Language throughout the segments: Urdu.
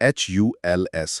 HULS,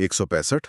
165।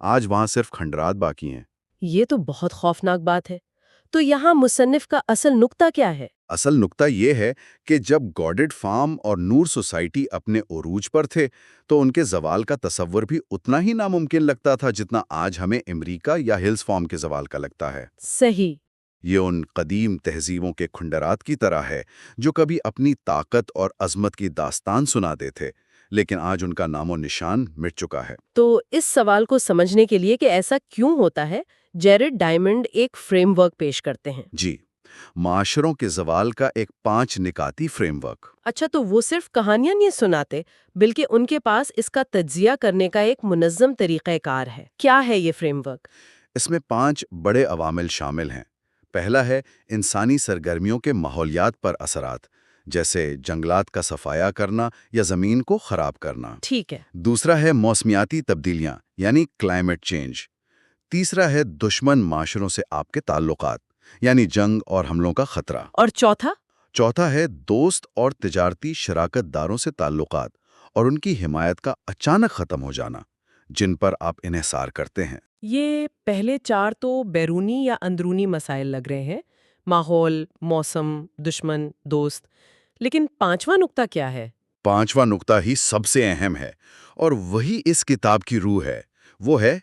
آج وہاں صرف کھنڈرات باقی ہیں۔ یہ تو بہت خوفناک بات ہے۔ تو یہاں مصنف کا اصل نقطہ کیا ہے؟ اصل نقطہ یہ ہے کہ جب گوڈڈ فارم اور نور سوسائٹی اپنے عروج پر تھے تو ان کے زوال کا تصور بھی اتنا ہی ناممکن لگتا تھا جتنا آج ہمیں امریکہ یا ہلز فارم کے زوال کا لگتا ہے۔ صحیح۔ یہ ان قدیم تہذیبوں کے کھنڈرات کی طرح ہے جو کبھی اپنی طاقت اور عظمت کی داستان سناتے تھے، لیکن آج ان کا نام و نشان مٹ چکا ہے۔ تو اس سوال کو سمجھنے کے لیے کہ ایسا کیوں ہوتا ہے، جیرڈ ڈائمنڈ ایک فریم ورک پیش کرتے ہیں۔ جی، معاشروں کے زوال کا ایک 5 نکاتی فریم ورک۔ اچھا، تو وہ صرف کہانیاں نہیں سناتے، بلکہ ان کے پاس اس کا تجزیہ کرنے کا ایک منظم طریقہ کار ہے۔ کیا ہے یہ فریم ورک؟ اس میں 5 بڑے عوامل شامل ہیں۔ پہلا ہے انسانی سرگرمیوں کے ماحولیات پر اثرات، جیسے جنگلات کا صفایا کرنا یا زمین کو خراب کرنا۔ ٹھیک ہے۔ دوسرا ہے موسمیاتی تبدیلیاں یعنی کلائمیٹ چینج۔ تیسرا ہے دشمن معاشروں سے آپ کے تعلقات یعنی جنگ اور حملوں کا خطرہ۔ اور چوتھا؟ چوتھا ہے دوست اور تجارتی شراکت داروں سے تعلقات اور ان کی حمایت کا اچانک ختم ہو جانا، جن پر آپ انحصار کرتے ہیں۔ یہ پہلے 4 تو بیرونی یا اندرونی مسائل لگ رہے ہیں، ماحول، موسم، دشمن، دوست۔ لیکن 5واں نقطہ کیا ہے؟ 5واں نقطہ ہی سب سے اہم ہے اور وہی اس کتاب کی روح ہے۔ وہ ہے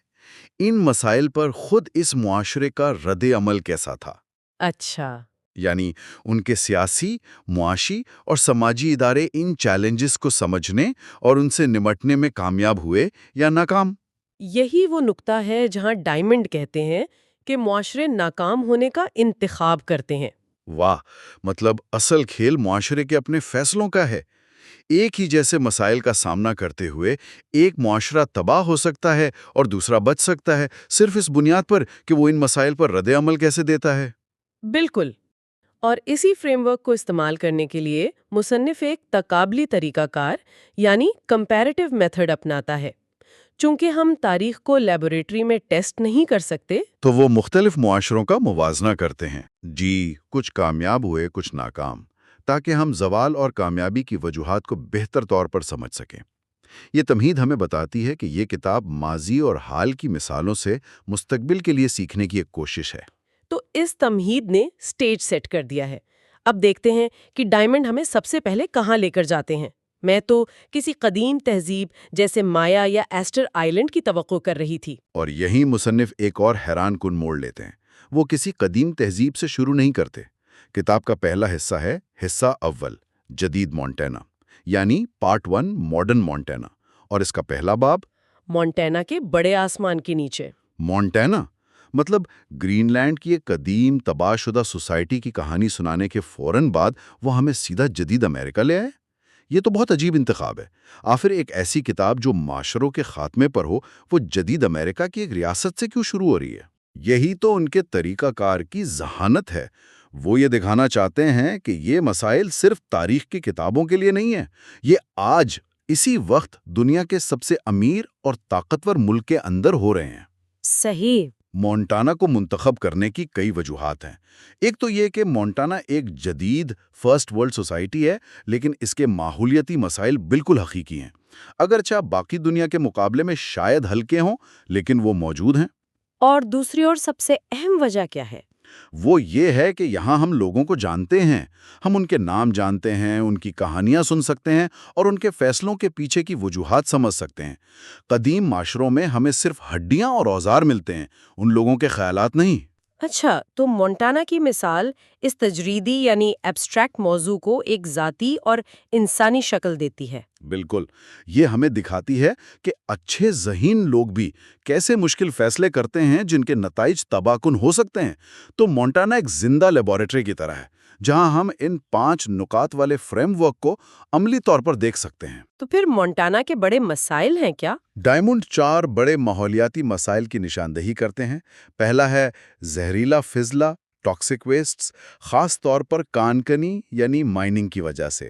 ان مسائل پر خود اس معاشرے کا رد عمل کیسا تھا۔ اچھا۔ یعنی ان کے سیاسی، معاشی اور سماجی ادارے ان چیلنجز کو سمجھنے اور ان سے نمٹنے میں کامیاب ہوئے یا ناکام۔ یہی وہ نقطہ ہے جہاں ڈائمنڈ کہتے ہیں کہ معاشرے ناکام ہونے کا انتخاب کرتے ہیں۔ واہ، مطلب اصل کھیل معاشرے کے اپنے فیصلوں کا ہے۔ ایک ہی جیسے مسائل کا سامنا کرتے ہوئے ایک معاشرہ تباہ ہو سکتا ہے اور دوسرا بچ سکتا ہے، صرف اس بنیاد پر کہ وہ ان مسائل پر رد عمل کیسے دیتا ہے۔ بالکل۔ اور اسی فریم ورک کو استعمال کرنے کے لیے مصنف ایک تقابلی طریقہ کار یعنی کمپیریٹیو میتھڈ اپناتا ہے۔ چونکہ ہم تاریخ کو لیبوریٹری میں ٹیسٹ نہیں کر سکتے، تو وہ مختلف معاشروں کا موازنہ کرتے ہیں۔ جی، کچھ کامیاب ہوئے، کچھ ناکام، تاکہ ہم زوال اور کامیابی کی وجوہات کو بہتر طور پر سمجھ سکیں۔ یہ تمہید ہمیں بتاتی ہے کہ یہ کتاب ماضی اور حال کی مثالوں سے مستقبل کے لیے سیکھنے کی ایک کوشش ہے۔ تو اس تمہید نے سٹیج سیٹ کر دیا ہے۔ اب دیکھتے ہیں کہ ڈائمنڈ ہمیں سب سے پہلے کہاں لے کر جاتے ہیں۔ میں تو کسی قدیم تہذیب جیسے مایا یا ایسٹر آئلینڈ کی توقع کر رہی تھی۔ اور یہی مصنف ایک اور حیران کن موڑ لیتے ہیں۔ وہ کسی قدیم تہذیب سے شروع نہیں کرتے۔ کتاب کا پہلا حصہ ہے حصہ اول، جدید مونٹینا، یعنی پارٹ 1 ماڈرن مونٹینا، اور اس کا پہلا باب مونٹینا کے بڑے آسمان کے نیچے۔ مونٹینا مطلب گرین لینڈ کی ایک قدیم تباہ شدہ سوسائٹی کی کہانی سنانے کے فوراً بعد وہ ہمیں سیدھا جدید امریکہ لے آئے۔ یہ تو بہت عجیب انتخاب ہے۔ آخر ایک ایسی کتاب جو معاشروں کے خاتمے پر ہو، وہ جدید امریکہ کی ایک ریاست سے کیوں شروع ہو رہی ہے؟ یہی تو ان کے طریقہ کار کی ذہانت ہے۔ وہ یہ دکھانا چاہتے ہیں کہ یہ مسائل صرف تاریخ کی کتابوں کے لیے نہیں ہیں، یہ آج اسی وقت دنیا کے سب سے امیر اور طاقتور ملک کے اندر ہو رہے ہیں۔ صحیح۔ مونٹانا کو منتخب کرنے کی کئی وجوہات ہیں۔ ایک تو یہ کہ مونٹانا ایک جدید فرسٹ ورلڈ سوسائٹی ہے، لیکن اس کے ماحولیاتی مسائل بالکل حقیقی ہیں، اگرچہ باقی دنیا کے مقابلے میں شاید ہلکے ہوں، لیکن وہ موجود ہیں۔ اور دوسری اور سب سے اہم وجہ کیا ہے؟ وہ یہ ہے کہ یہاں ہم لوگوں کو جانتے ہیں، ہم ان کے نام جانتے ہیں، ان کی کہانیاں سن سکتے ہیں اور ان کے فیصلوں کے پیچھے کی وجوہات سمجھ سکتے ہیں۔ قدیم معاشروں میں ہمیں صرف ہڈیاں اور اوزار ملتے ہیں، ان لوگوں کے خیالات نہیں۔ اچھا، تو مونٹانا کی مثال اس تجریدی یعنی ایبسٹریکٹ موضوع کو ایک ذاتی اور انسانی شکل دیتی ہے۔ بالکل، یہ ہمیں دکھاتی ہے کہ اچھے ذہین لوگ بھی کیسے مشکل فیصلے کرتے ہیں جن کے نتائج تباہ کن ہو سکتے ہیں۔ تو مونٹانا ایک زندہ لیبارٹری کی طرح ہے، جہاں ہم ان 5 نکات والے فریم ورک کو عملی طور پر دیکھ سکتے ہیں۔ تو پھر مونٹانا کے بڑے مسائل ہیں کیا؟ ڈائمنڈ 4 بڑے ماحولیاتی مسائل کی نشاندہی کرتے ہیں۔ پہلا ہے زہریلا فضلہ، ٹاکسک ویسٹس، خاص طور پر کانکنی یعنی مائننگ کی وجہ سے۔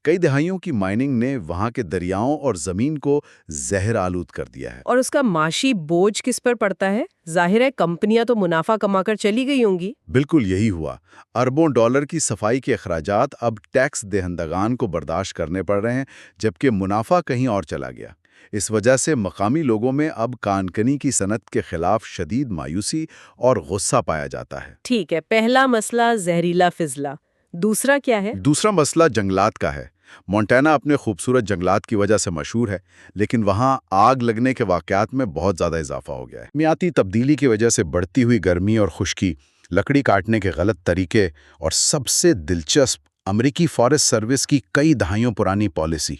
کئی دہائیوں کی مائننگ نے وہاں کے دریاؤں اور زمین کو زہر آلود کر دیا ہے۔ اور اس کا معاشی بوجھ کس پر پڑتا ہے؟ ظاہر ہے کمپنیاں تو منافع کما کر چلی گئی ہوں گی۔ بالکل یہی ہوا۔ اربوں ڈالر کی صفائی کے اخراجات اب ٹیکس دہندگان کو برداشت کرنے پڑ رہے ہیں، جبکہ منافع کہیں اور چلا گیا۔ اس وجہ سے مقامی لوگوں میں اب کانکنی کی صنعت کے خلاف شدید مایوسی اور غصہ پایا جاتا ہے۔ ٹھیک ہے، پہلا مسئلہ زہریلا فضلہ، دوسرا کیا ہے؟ دوسرا مسئلہ جنگلات کا ہے۔ مونٹانا اپنے خوبصورت جنگلات کی وجہ سے مشہور ہے، لیکن وہاں آگ لگنے کے واقعات میں بہت زیادہ اضافہ ہو گیا ہے۔ موسمیاتی تبدیلی کی وجہ سے بڑھتی ہوئی گرمی اور خشکی، لکڑی کاٹنے کے غلط طریقے اور سب سے دلچسپ امریکی فارسٹ سروس کی کئی دہائیوں پرانی پالیسی۔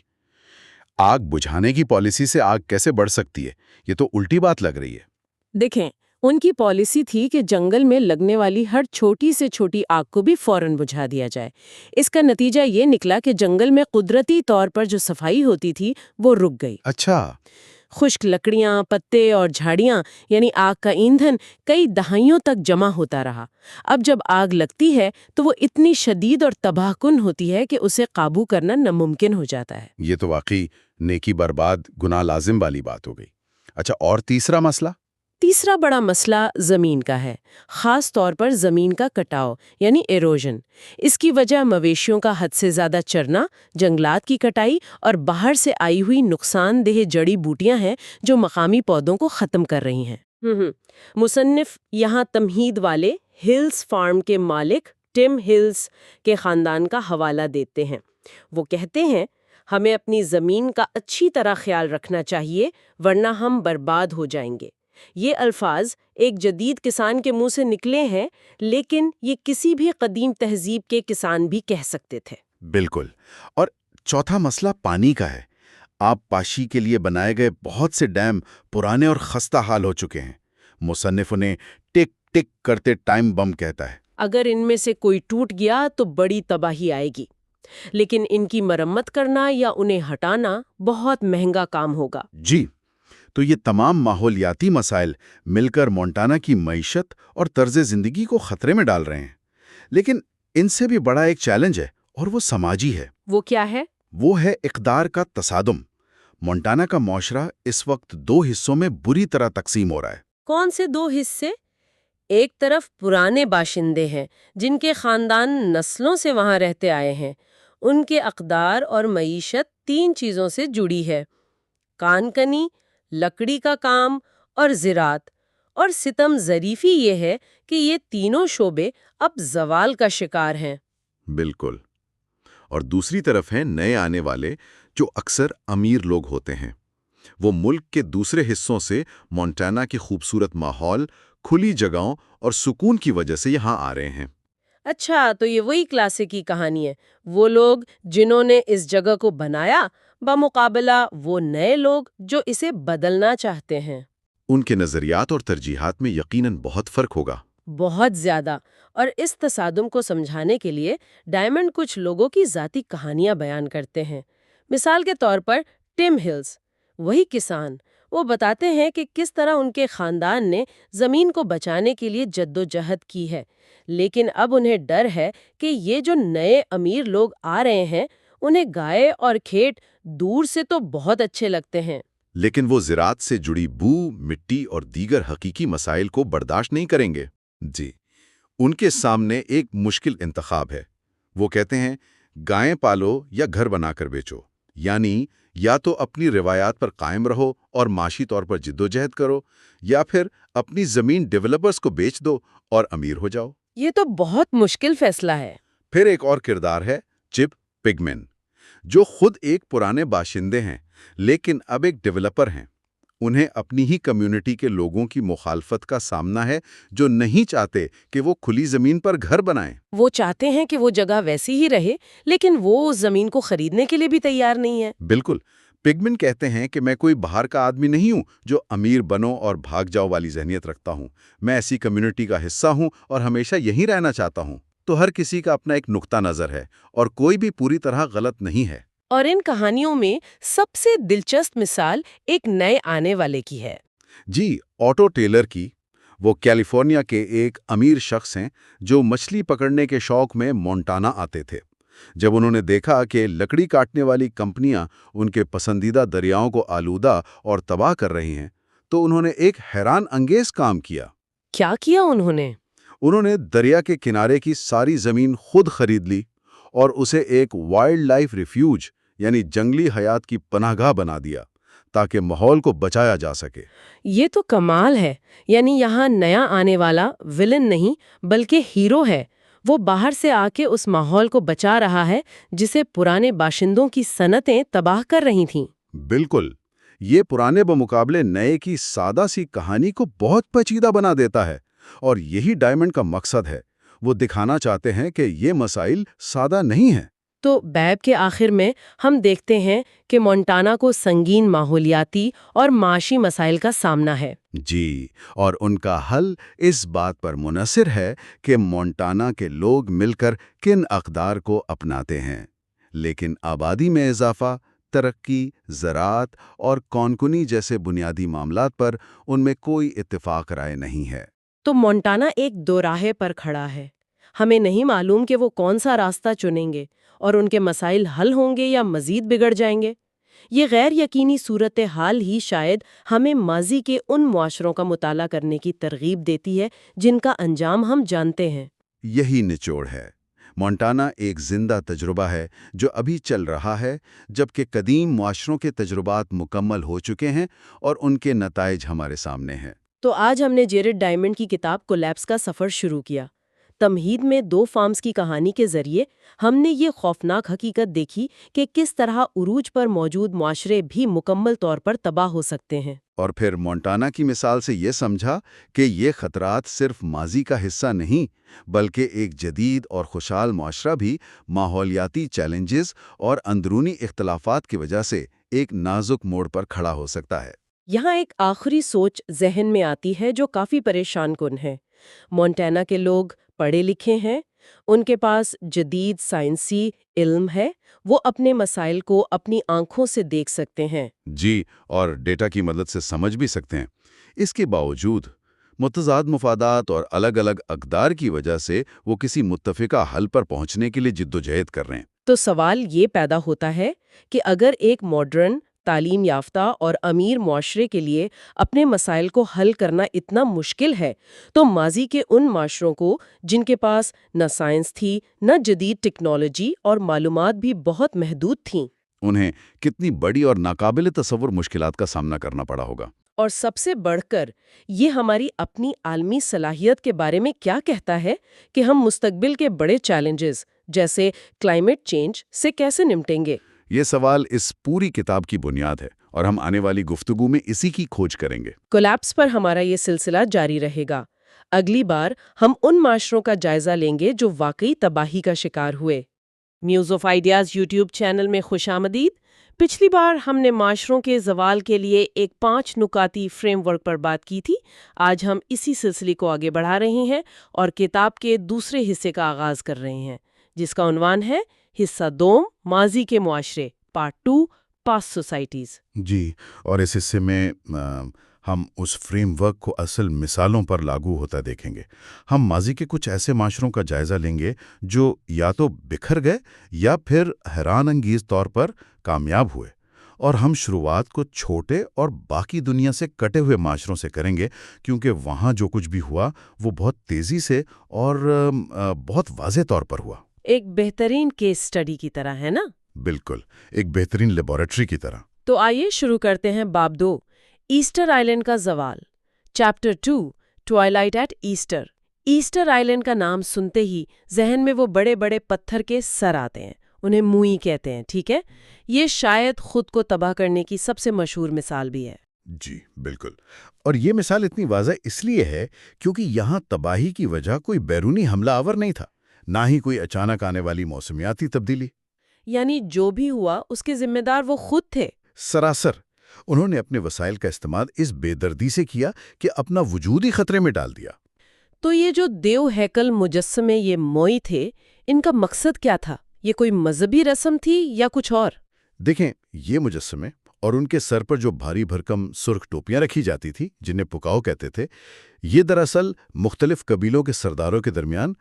آگ بجھانے کی پالیسی سے آگ کیسے بڑھ سکتی ہے؟ یہ تو الٹی بات لگ رہی ہے۔ دیکھیں، ان کی پالیسی تھی کہ جنگل میں لگنے والی ہر چھوٹی سے چھوٹی آگ کو بھی فوراً بجھا دیا جائے۔ اس کا نتیجہ یہ نکلا کہ جنگل میں قدرتی طور پر جو صفائی ہوتی تھی وہ رک گئی۔ اچھا، خشک لکڑیاں، پتے اور جھاڑیاں یعنی آگ کا ایندھن کئی دہائیوں تک جمع ہوتا رہا۔ اب جب آگ لگتی ہے تو وہ اتنی شدید اور تباہ کن ہوتی ہے کہ اسے قابو کرنا ناممکن ہو جاتا ہے۔ یہ تو واقعی نیکی برباد گناہ لازم والی بات ہو گئی۔ اچھا، اور تیسرا مسئلہ؟ تیسرا بڑا مسئلہ زمین کا ہے، خاص طور پر زمین کا کٹاؤ یعنی ایروژن۔ اس کی وجہ مویشیوں کا حد سے زیادہ چرنا، جنگلات کی کٹائی اور باہر سے آئی ہوئی نقصان دہ جڑی بوٹیاں ہیں جو مقامی پودوں کو ختم کر رہی ہیں۔ مصنف یہاں تمہید والے ہلز فارم کے مالک ٹم ہلز کے خاندان کا حوالہ دیتے ہیں۔ وہ کہتے ہیں، ہمیں اپنی زمین کا اچھی طرح خیال رکھنا چاہیے ورنہ ہم برباد ہو جائیں گے۔ یہ الفاظ ایک جدید کسان کے منہ سے نکلے ہیں، لیکن یہ کسی بھی قدیم تہذیب کے کسان بھی کہہ سکتے تھے۔ بالکل۔ اور چوتھا مسئلہ پانی کا ہے۔ آب پاشی کے لیے بنائے گئے بہت سے ڈیم پرانے اور خستہ حال ہو چکے ہیں۔ مصنف انہیں ٹک ٹک کرتے ٹائم بم کہتا ہے۔ اگر ان میں سے کوئی ٹوٹ گیا تو بڑی تباہی آئے گی، لیکن ان کی مرمت کرنا یا انہیں ہٹانا بہت مہنگا کام ہوگا۔ جی، تو یہ تمام ماحولیاتی مسائل مل کر مونٹانا کی معیشت اور طرز زندگی کو خطرے میں ڈال رہے ہیں۔ لیکن ان سے بھی بڑا ایک چیلنج ہے اور وہ سماجی ہے۔ وہ کیا ہے؟ وہ ہے اقدار کا تصادم۔ مونٹانا کا معاشرہ اس وقت دو حصوں میں بری طرح تقسیم ہو رہا ہے۔ کون سے دو حصے؟ ایک طرف پرانے باشندے ہیں جن کے خاندان نسلوں سے وہاں رہتے آئے ہیں۔ ان کے اقدار اور معیشت تین چیزوں سے جڑی ہے: کانکنی، لکڑی کا کام اور زراعت۔ اور ستم ظریفی یہ ہے کہ یہ تینوں شعبے اب زوال کا شکار ہیں۔ بالکل۔ اور دوسری طرف ہیں نئے آنے والے جو اکثر امیر لوگ ہوتے ہیں۔ وہ ملک کے دوسرے حصوں سے مونٹانا کی خوبصورت ماحول، کھلی جگہوں اور سکون کی وجہ سے یہاں آ رہے ہیں۔ اچھا، تو یہ وہی کلاسک کی کہانی ہے، وہ لوگ جنہوں نے اس جگہ کو بنایا بمقابلہ وہ نئے لوگ جو اسے بدلنا چاہتے ہیں۔ ان کے نظریات اور ترجیحات میں یقیناً بہت فرق ہوگا۔ بہت زیادہ۔ اور اس تصادم کو سمجھانے کے لیے ڈائمنڈ کچھ لوگوں کی ذاتی کہانیاں بیان کرتے ہیں۔ مثال کے طور پر ٹم ہلز، وہی کسان، وہ بتاتے ہیں کہ کس طرح ان کے خاندان نے زمین کو بچانے کے لیے جدوجہد کی ہے، لیکن اب انہیں ڈر ہے کہ یہ جو نئے امیر لوگ آ رہے ہیں انہیں گائے اور کھیت دور سے تو بہت اچھے لگتے ہیں، لیکن وہ زراعت سے جڑی بو، مٹی اور دیگر حقیقی مسائل کو برداشت نہیں کریں گے۔ جی، ان کے سامنے ایک مشکل انتخاب ہے۔ وہ کہتے ہیں، گائیں پالو یا گھر بنا کر بیچو، یعنی یا تو اپنی روایات پر قائم رہو اور معاشی طور پر جدوجہد کرو، یا پھر اپنی زمین ڈیولپرز کو بیچ دو اور امیر ہو جاؤ۔ یہ تو بہت مشکل فیصلہ ہے۔ پھر ایک اور کردار ہے چپ پگمن، جو خود ایک پرانے باشندے ہیں لیکن اب ایک ڈیولپر ہیں۔ انہیں اپنی ہی کمیونٹی کے لوگوں کی مخالفت کا سامنا ہے جو نہیں چاہتے کہ وہ کھلی زمین پر گھر بنائیں۔ وہ چاہتے ہیں کہ وہ جگہ ویسی ہی رہے، لیکن وہ اس زمین کو خریدنے کے لیے بھی تیار نہیں ہے۔ بالکل۔ پگمن کہتے ہیں کہ میں کوئی باہر کا آدمی نہیں ہوں جو امیر بنو اور بھاگ جاؤ والی ذہنیت رکھتا ہوں۔ میں ایسی کمیونٹی کا حصہ ہوں اور ہمیشہ یہیں رہنا چاہتا ہوں۔ تو ہر کسی کا اپنا ایک نقطہ نظر ہے اور کوئی بھی پوری طرح غلط نہیں ہے۔ اور ان کہانیوں میں سب سے دلچسپ مثال ایک نئے آنے والے کی ہے۔ جی، آٹو ٹیلر کی۔ وہ کیلیفورنیا کے ایک امیر شخص ہیں جو مچھلی پکڑنے کے شوق میں مونٹانا آتے تھے۔ جب انہوں نے دیکھا کہ لکڑی کاٹنے والی کمپنیاں ان کے پسندیدہ دریاؤں کو آلودہ اور تباہ کر رہی ہیں، تو انہوں نے ایک حیران انگیز کام کیا۔ کیا کیا انہوں نے؟ انہوں نے دریا کے کنارے کی ساری زمین خود خرید لی اور اسے ایک وائلڈ لائف ریفیوج یعنی جنگلی حیات کی پناہ گاہ بنا دیا، تاکہ ماحول کو بچایا جا سکے۔ یہ تو کمال ہے، یعنی یہاں نیا آنے والا ولن نہیں بلکہ ہیرو ہے۔ وہ باہر سے آ کے اس ماحول کو بچا رہا ہے جسے پرانے باشندوں کی صنعتیں تباہ کر رہی تھیں۔ بالکل، یہ پرانے بمقابلے نئے کی سادہ سی کہانی کو بہت پیچیدہ بنا دیتا ہے، اور یہی ڈائمنڈ کا مقصد ہے۔ وہ دکھانا چاہتے ہیں کہ یہ مسائل سادہ نہیں ہیں۔ تو بیب کے آخر میں ہم دیکھتے ہیں کہ مونٹانا کو سنگین ماحولیاتی اور معاشی مسائل کا سامنا ہے۔ جی، اور ان کا حل اس بات پر منحصر ہے کہ مونٹانا کے لوگ مل کر کن اقدار کو اپناتے ہیں۔ لیکن آبادی میں اضافہ، ترقی، زراعت اور کونکنی جیسے بنیادی معاملات پر ان میں کوئی اتفاق رائے نہیں ہے۔ تو مونٹانا ایک دوراہے پر کھڑا ہے۔ ہمیں نہیں معلوم کہ وہ کون سا راستہ چنیں گے اور ان کے مسائل حل ہوں گے یا مزید بگڑ جائیں گے۔ یہ غیر یقینی صورتحال ہی شاید ہمیں ماضی کے ان معاشروں کا مطالعہ کرنے کی ترغیب دیتی ہے جن کا انجام ہم جانتے ہیں۔ یہی نچوڑ ہے۔ مونٹانا ایک زندہ تجربہ ہے جو ابھی چل رہا ہے، جبکہ قدیم معاشروں کے تجربات مکمل ہو چکے ہیں اور ان کے نتائج ہمارے سامنے ہیں۔ تو آج ہم نے جیرڈ ڈائمنڈ کی کتاب کولیپس کا سفر شروع کیا۔ تمہید میں 2 فارمز کی کہانی کے ذریعے ہم نے یہ خوفناک حقیقت دیکھی کہ کس طرح عروج پر موجود معاشرے بھی مکمل طور پر تباہ ہو سکتے ہیں۔ اور پھر مونٹانا کی مثال سے یہ سمجھا کہ یہ خطرات صرف ماضی کا حصہ نہیں، بلکہ ایک جدید اور خوشحال معاشرہ بھی ماحولیاتی چیلنجز اور اندرونی اختلافات کی وجہ سے ایک نازک موڑ پر کھڑا ہو سکتا ہے۔ یہاں ایک آخری سوچ ذہن میں آتی ہے جو کافی پریشان کن ہے۔ مونٹانا کے لوگ پڑھے لکھے ہیں، ان کے پاس جدید سائنسی علم ہے، وہ اپنے مسائل کو اپنی آنکھوں سے دیکھ سکتے ہیں۔ جی، اور ڈیٹا کی مدد سے سمجھ بھی سکتے ہیں۔ اس کے باوجود متضاد مفادات اور الگ الگ اقدار کی وجہ سے وہ کسی متفقہ حل پر پہنچنے کے لیے جدوجہد کر رہے ہیں۔ تو سوال یہ پیدا ہوتا ہے کہ اگر ایک ماڈرن، تعلیم یافتہ اور امیر معاشرے کے لیے اپنے مسائل کو حل کرنا اتنا مشکل ہے، تو ماضی کے ان معاشروں کو جن کے پاس نہ سائنس تھی، نہ جدید ٹیکنالوجی اور معلومات بھی بہت محدود تھیں، انہیں کتنی بڑی اور ناقابل تصور مشکلات کا سامنا کرنا پڑا ہوگا۔ اور سب سے بڑھ کر یہ ہماری اپنی عالمی صلاحیت کے بارے میں کیا کہتا ہے کہ ہم مستقبل کے بڑے چیلنجز جیسے کلائمیٹ چینج سے کیسے نمٹیں گے؟ یہ سوال اس پوری کتاب کی بنیاد ہے، اور ہم آنے والی گفتگو میں اسی کی کھوج کریں گے۔ کولیپس پر ہمارا یہ سلسلہ جاری رہے گا۔ اگلی بار ہم ان معاشروں کا جائزہ لیں گے جو واقعی تباہی کا شکار ہوئے۔ Muse of Ideas YouTube channel میں خوش آمدید۔ پچھلی بار ہم نے معاشروں کے زوال کے لیے ایک 5 نکاتی فریم ورک پر بات کی تھی۔ آج ہم اسی سلسلے کو آگے بڑھا رہے ہیں اور کتاب کے دوسرے حصے کا آغاز کر رہے ہیں، جس کا عنوان ہے حصہ 2، ماضی کے معاشرے، پارٹ 2، پاسٹ سوسائٹیز۔ جی، اور اس حصے میں ہم اس فریم ورک کو اصل مثالوں پر لاگو ہوتا دیکھیں گے۔ ہم ماضی کے کچھ ایسے معاشروں کا جائزہ لیں گے جو یا تو بکھر گئے یا پھر حیران انگیز طور پر کامیاب ہوئے، اور ہم شروعات کو چھوٹے اور باقی دنیا سے کٹے ہوئے معاشروں سے کریں گے، کیونکہ وہاں جو کچھ بھی ہوا وہ بہت تیزی سے اور بہت واضح طور پر ہوا۔ ایک بہترین کیس سٹڈی کی طرح، ہے نا؟ بالکل، ایک بہترین لیبارٹری کی طرح۔ تو آئیے شروع کرتے ہیں باب 2، ایسٹر آئلینڈ کا زوال۔ Chapter 2، twilight at Easter. Easter Island کا نام سنتے ہی ذہن میں وہ بڑے بڑے پتھر کے سر آتے ہیں، انہیں موئی کہتے ہیں، ٹھیک ہے؟ یہ شاید خود کو تباہ کرنے کی سب سے مشہور مثال بھی ہے۔ جی بالکل، اور یہ مثال اتنی واضح اس لیے ہے کیونکہ یہاں تباہی کی وجہ کوئی بیرونی حملہ آور نہیں تھا، نہ ہی کوئی اچانک آنے والی موسمیاتی تبدیلی۔ یعنی جو بھی ہوا اس کے ذمہ دار وہ خود تھے۔ سراسر انہوں نے اپنے وسائل کا استعمال اس بے دردی سے کیا کہ اپنا وجود ہی خطرے میں ڈال دیا۔ تو یہ جو دیو ہیکل مجسمے، یہ موئی تھے، ان کا مقصد کیا تھا؟ یہ کوئی مذہبی رسم تھی یا کچھ اور؟ دیکھیں، یہ مجسمے اور ان کے سر پر جو بھاری بھرکم سرخ ٹوپیاں رکھی جاتی تھی جنہیں پکاؤ کہتے تھے، یہ دراصل مختلف قبیلوں کے سرداروں کے درمیان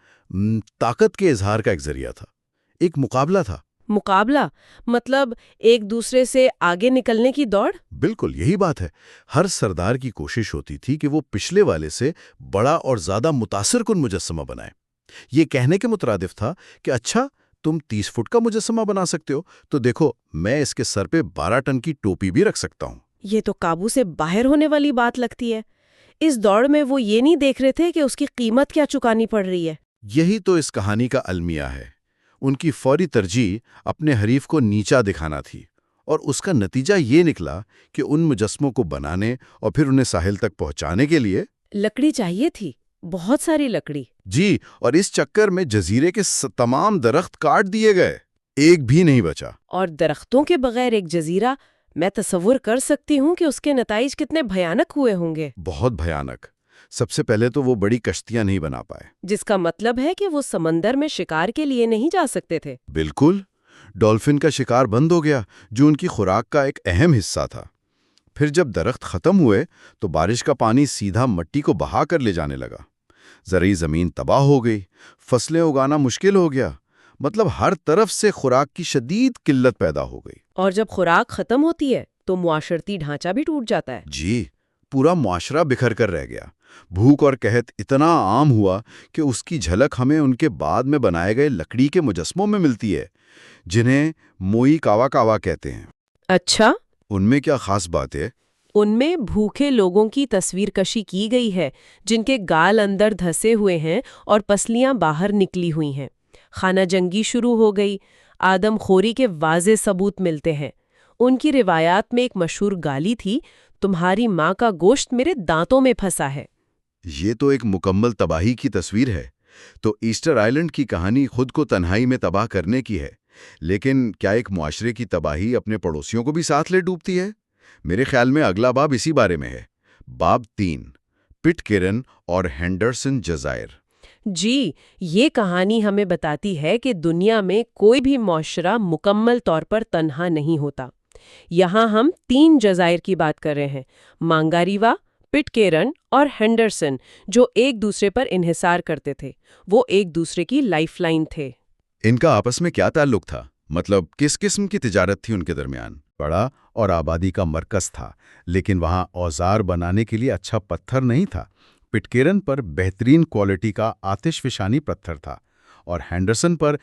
طاقت کے اظہار کا ایک ذریعہ تھا، ایک مقابلہ تھا۔ مقابلہ مطلب ایک دوسرے سے آگے نکلنے کی دوڑ؟ بالکل یہی بات ہے۔ ہر سردار کی کوشش ہوتی تھی کہ وہ پچھلے والے سے بڑا اور زیادہ متاثر کن مجسمہ بنائے۔ یہ کہنے کے مترادف تھا کہ اچھا، تم 30 فٹ کا مجسمہ بنا سکتے ہو، تو دیکھو میں اس کے سر پہ 12 ٹن کی ٹوپی بھی رکھ سکتا ہوں۔ یہ تو قابو سے باہر ہونے والی بات لگتی ہے۔ اس دوڑ میں وہ یہ نہیں دیکھ رہے تھے کہ اس کی قیمت کیا چکانی پڑ رہی ہے۔ یہی تو اس کہانی کا المیہ ہے۔ ان کی فوری ترجیح اپنے حریف کو نیچا دکھانا تھی، اور اس کا نتیجہ یہ نکلا کہ ان مجسموں کو بنانے اور پھر انہیں ساحل تک پہنچانے کے لیے لکڑی چاہیے تھی، بہت ساری لکڑی۔ جی، اور اس چکر میں جزیرے کے تمام درخت کاٹ دیے گئے، ایک بھی نہیں بچا۔ اور درختوں کے بغیر ایک جزیرہ، میں تصور کر سکتی ہوں کہ اس کے نتائج کتنے بھیانک ہوئے ہوں گے۔ بہت بھیانک۔ سب سے پہلے تو وہ بڑی کشتیاں نہیں بنا پائے، جس کا مطلب ہے کہ وہ سمندر میں شکار کے لیے نہیں جا سکتے تھے۔ بالکل۔ ڈولفن کا شکار بند ہو گیا، جو ان کی خوراک کا ایک اہم حصہ تھا۔ پھر جب درخت ختم ہوئے تو بارش کا پانی سیدھا مٹی کو بہا کر لے جانے لگا، زرعی زمین تباہ ہو گئی، فصلیں اگانا مشکل ہو گیا، مطلب ہر طرف سے خوراک کی شدید قلت پیدا ہو گئی۔ اور جب خوراک ختم ہوتی ہے تو معاشرتی ڈھانچہ بھی ٹوٹ جاتا ہے۔ جی، پورا معاشرہ بکھر کر رہ گیا۔ بھوک اور قحط اتنا عام ہوا کہ اس کی جھلک ہمیں ان کے بعد میں بنائے گئے لکڑی کے مجسموں میں ملتی ہے، جنہیں موئی کاوا کاوا کہتے ہیں۔ اچھا، ان میں کیا خاص بات ہے؟ ان میں بھوکے لوگوں کی تصویر کشی کی گئی ہے، جن کے گال اندر دھسے ہوئے ہیں اور پسلیاں باہر نکلی ہوئی ہیں۔ خانہ جنگی شروع ہو گئی، آدم خوری کے واضح ثبوت ملتے ہیں۔ ان کی روایات میں ایک مشہور گالی تھی، تمہاری ماں کا گوشت میرے دانتوں میں پھنسا ہے۔ یہ تو ایک مکمل تباہی کی تصویر ہے۔ تو ایسٹر آئلینڈ کی کہانی خود کو تنہائی میں تباہ کرنے کی ہے، لیکن کیا ایک معاشرے کی تباہی اپنے پڑوسیوں کو بھی ساتھ لے ڈوبتی ہے؟ میرے خیال میں اگلا باب اسی بارے میں ہے۔ باب 3، پٹکیرن اور ہینڈرسن جزائر۔ جی، یہ کہانی ہمیں بتاتی ہے کہ دنیا میں کوئی بھی معاشرہ مکمل طور پر تنہا نہیں ہوتا۔ یہاں ہم 3 جزائر کی بات کر رہے ہیں، مانگاریوا، پٹکیرن اور ہینڈرسن، جو ایک دوسرے پر انحصار کرتے تھے۔ وہ ایک دوسرے کی لائف لائن تھے۔ ان کا آپس میں کیا تعلق تھا؟ مطلب کس قسم کی تجارت تھی ان کے درمیان؟ بڑا اور آبادی کا مرکز تھا، لیکن وہاں اوزار بنانے کے لیے اچھا پتھر نہیں تھا۔ پٹکیرن پر بہترین کوالٹی کا آتش فشانی پتھر تھا، اور ہینڈرسن پر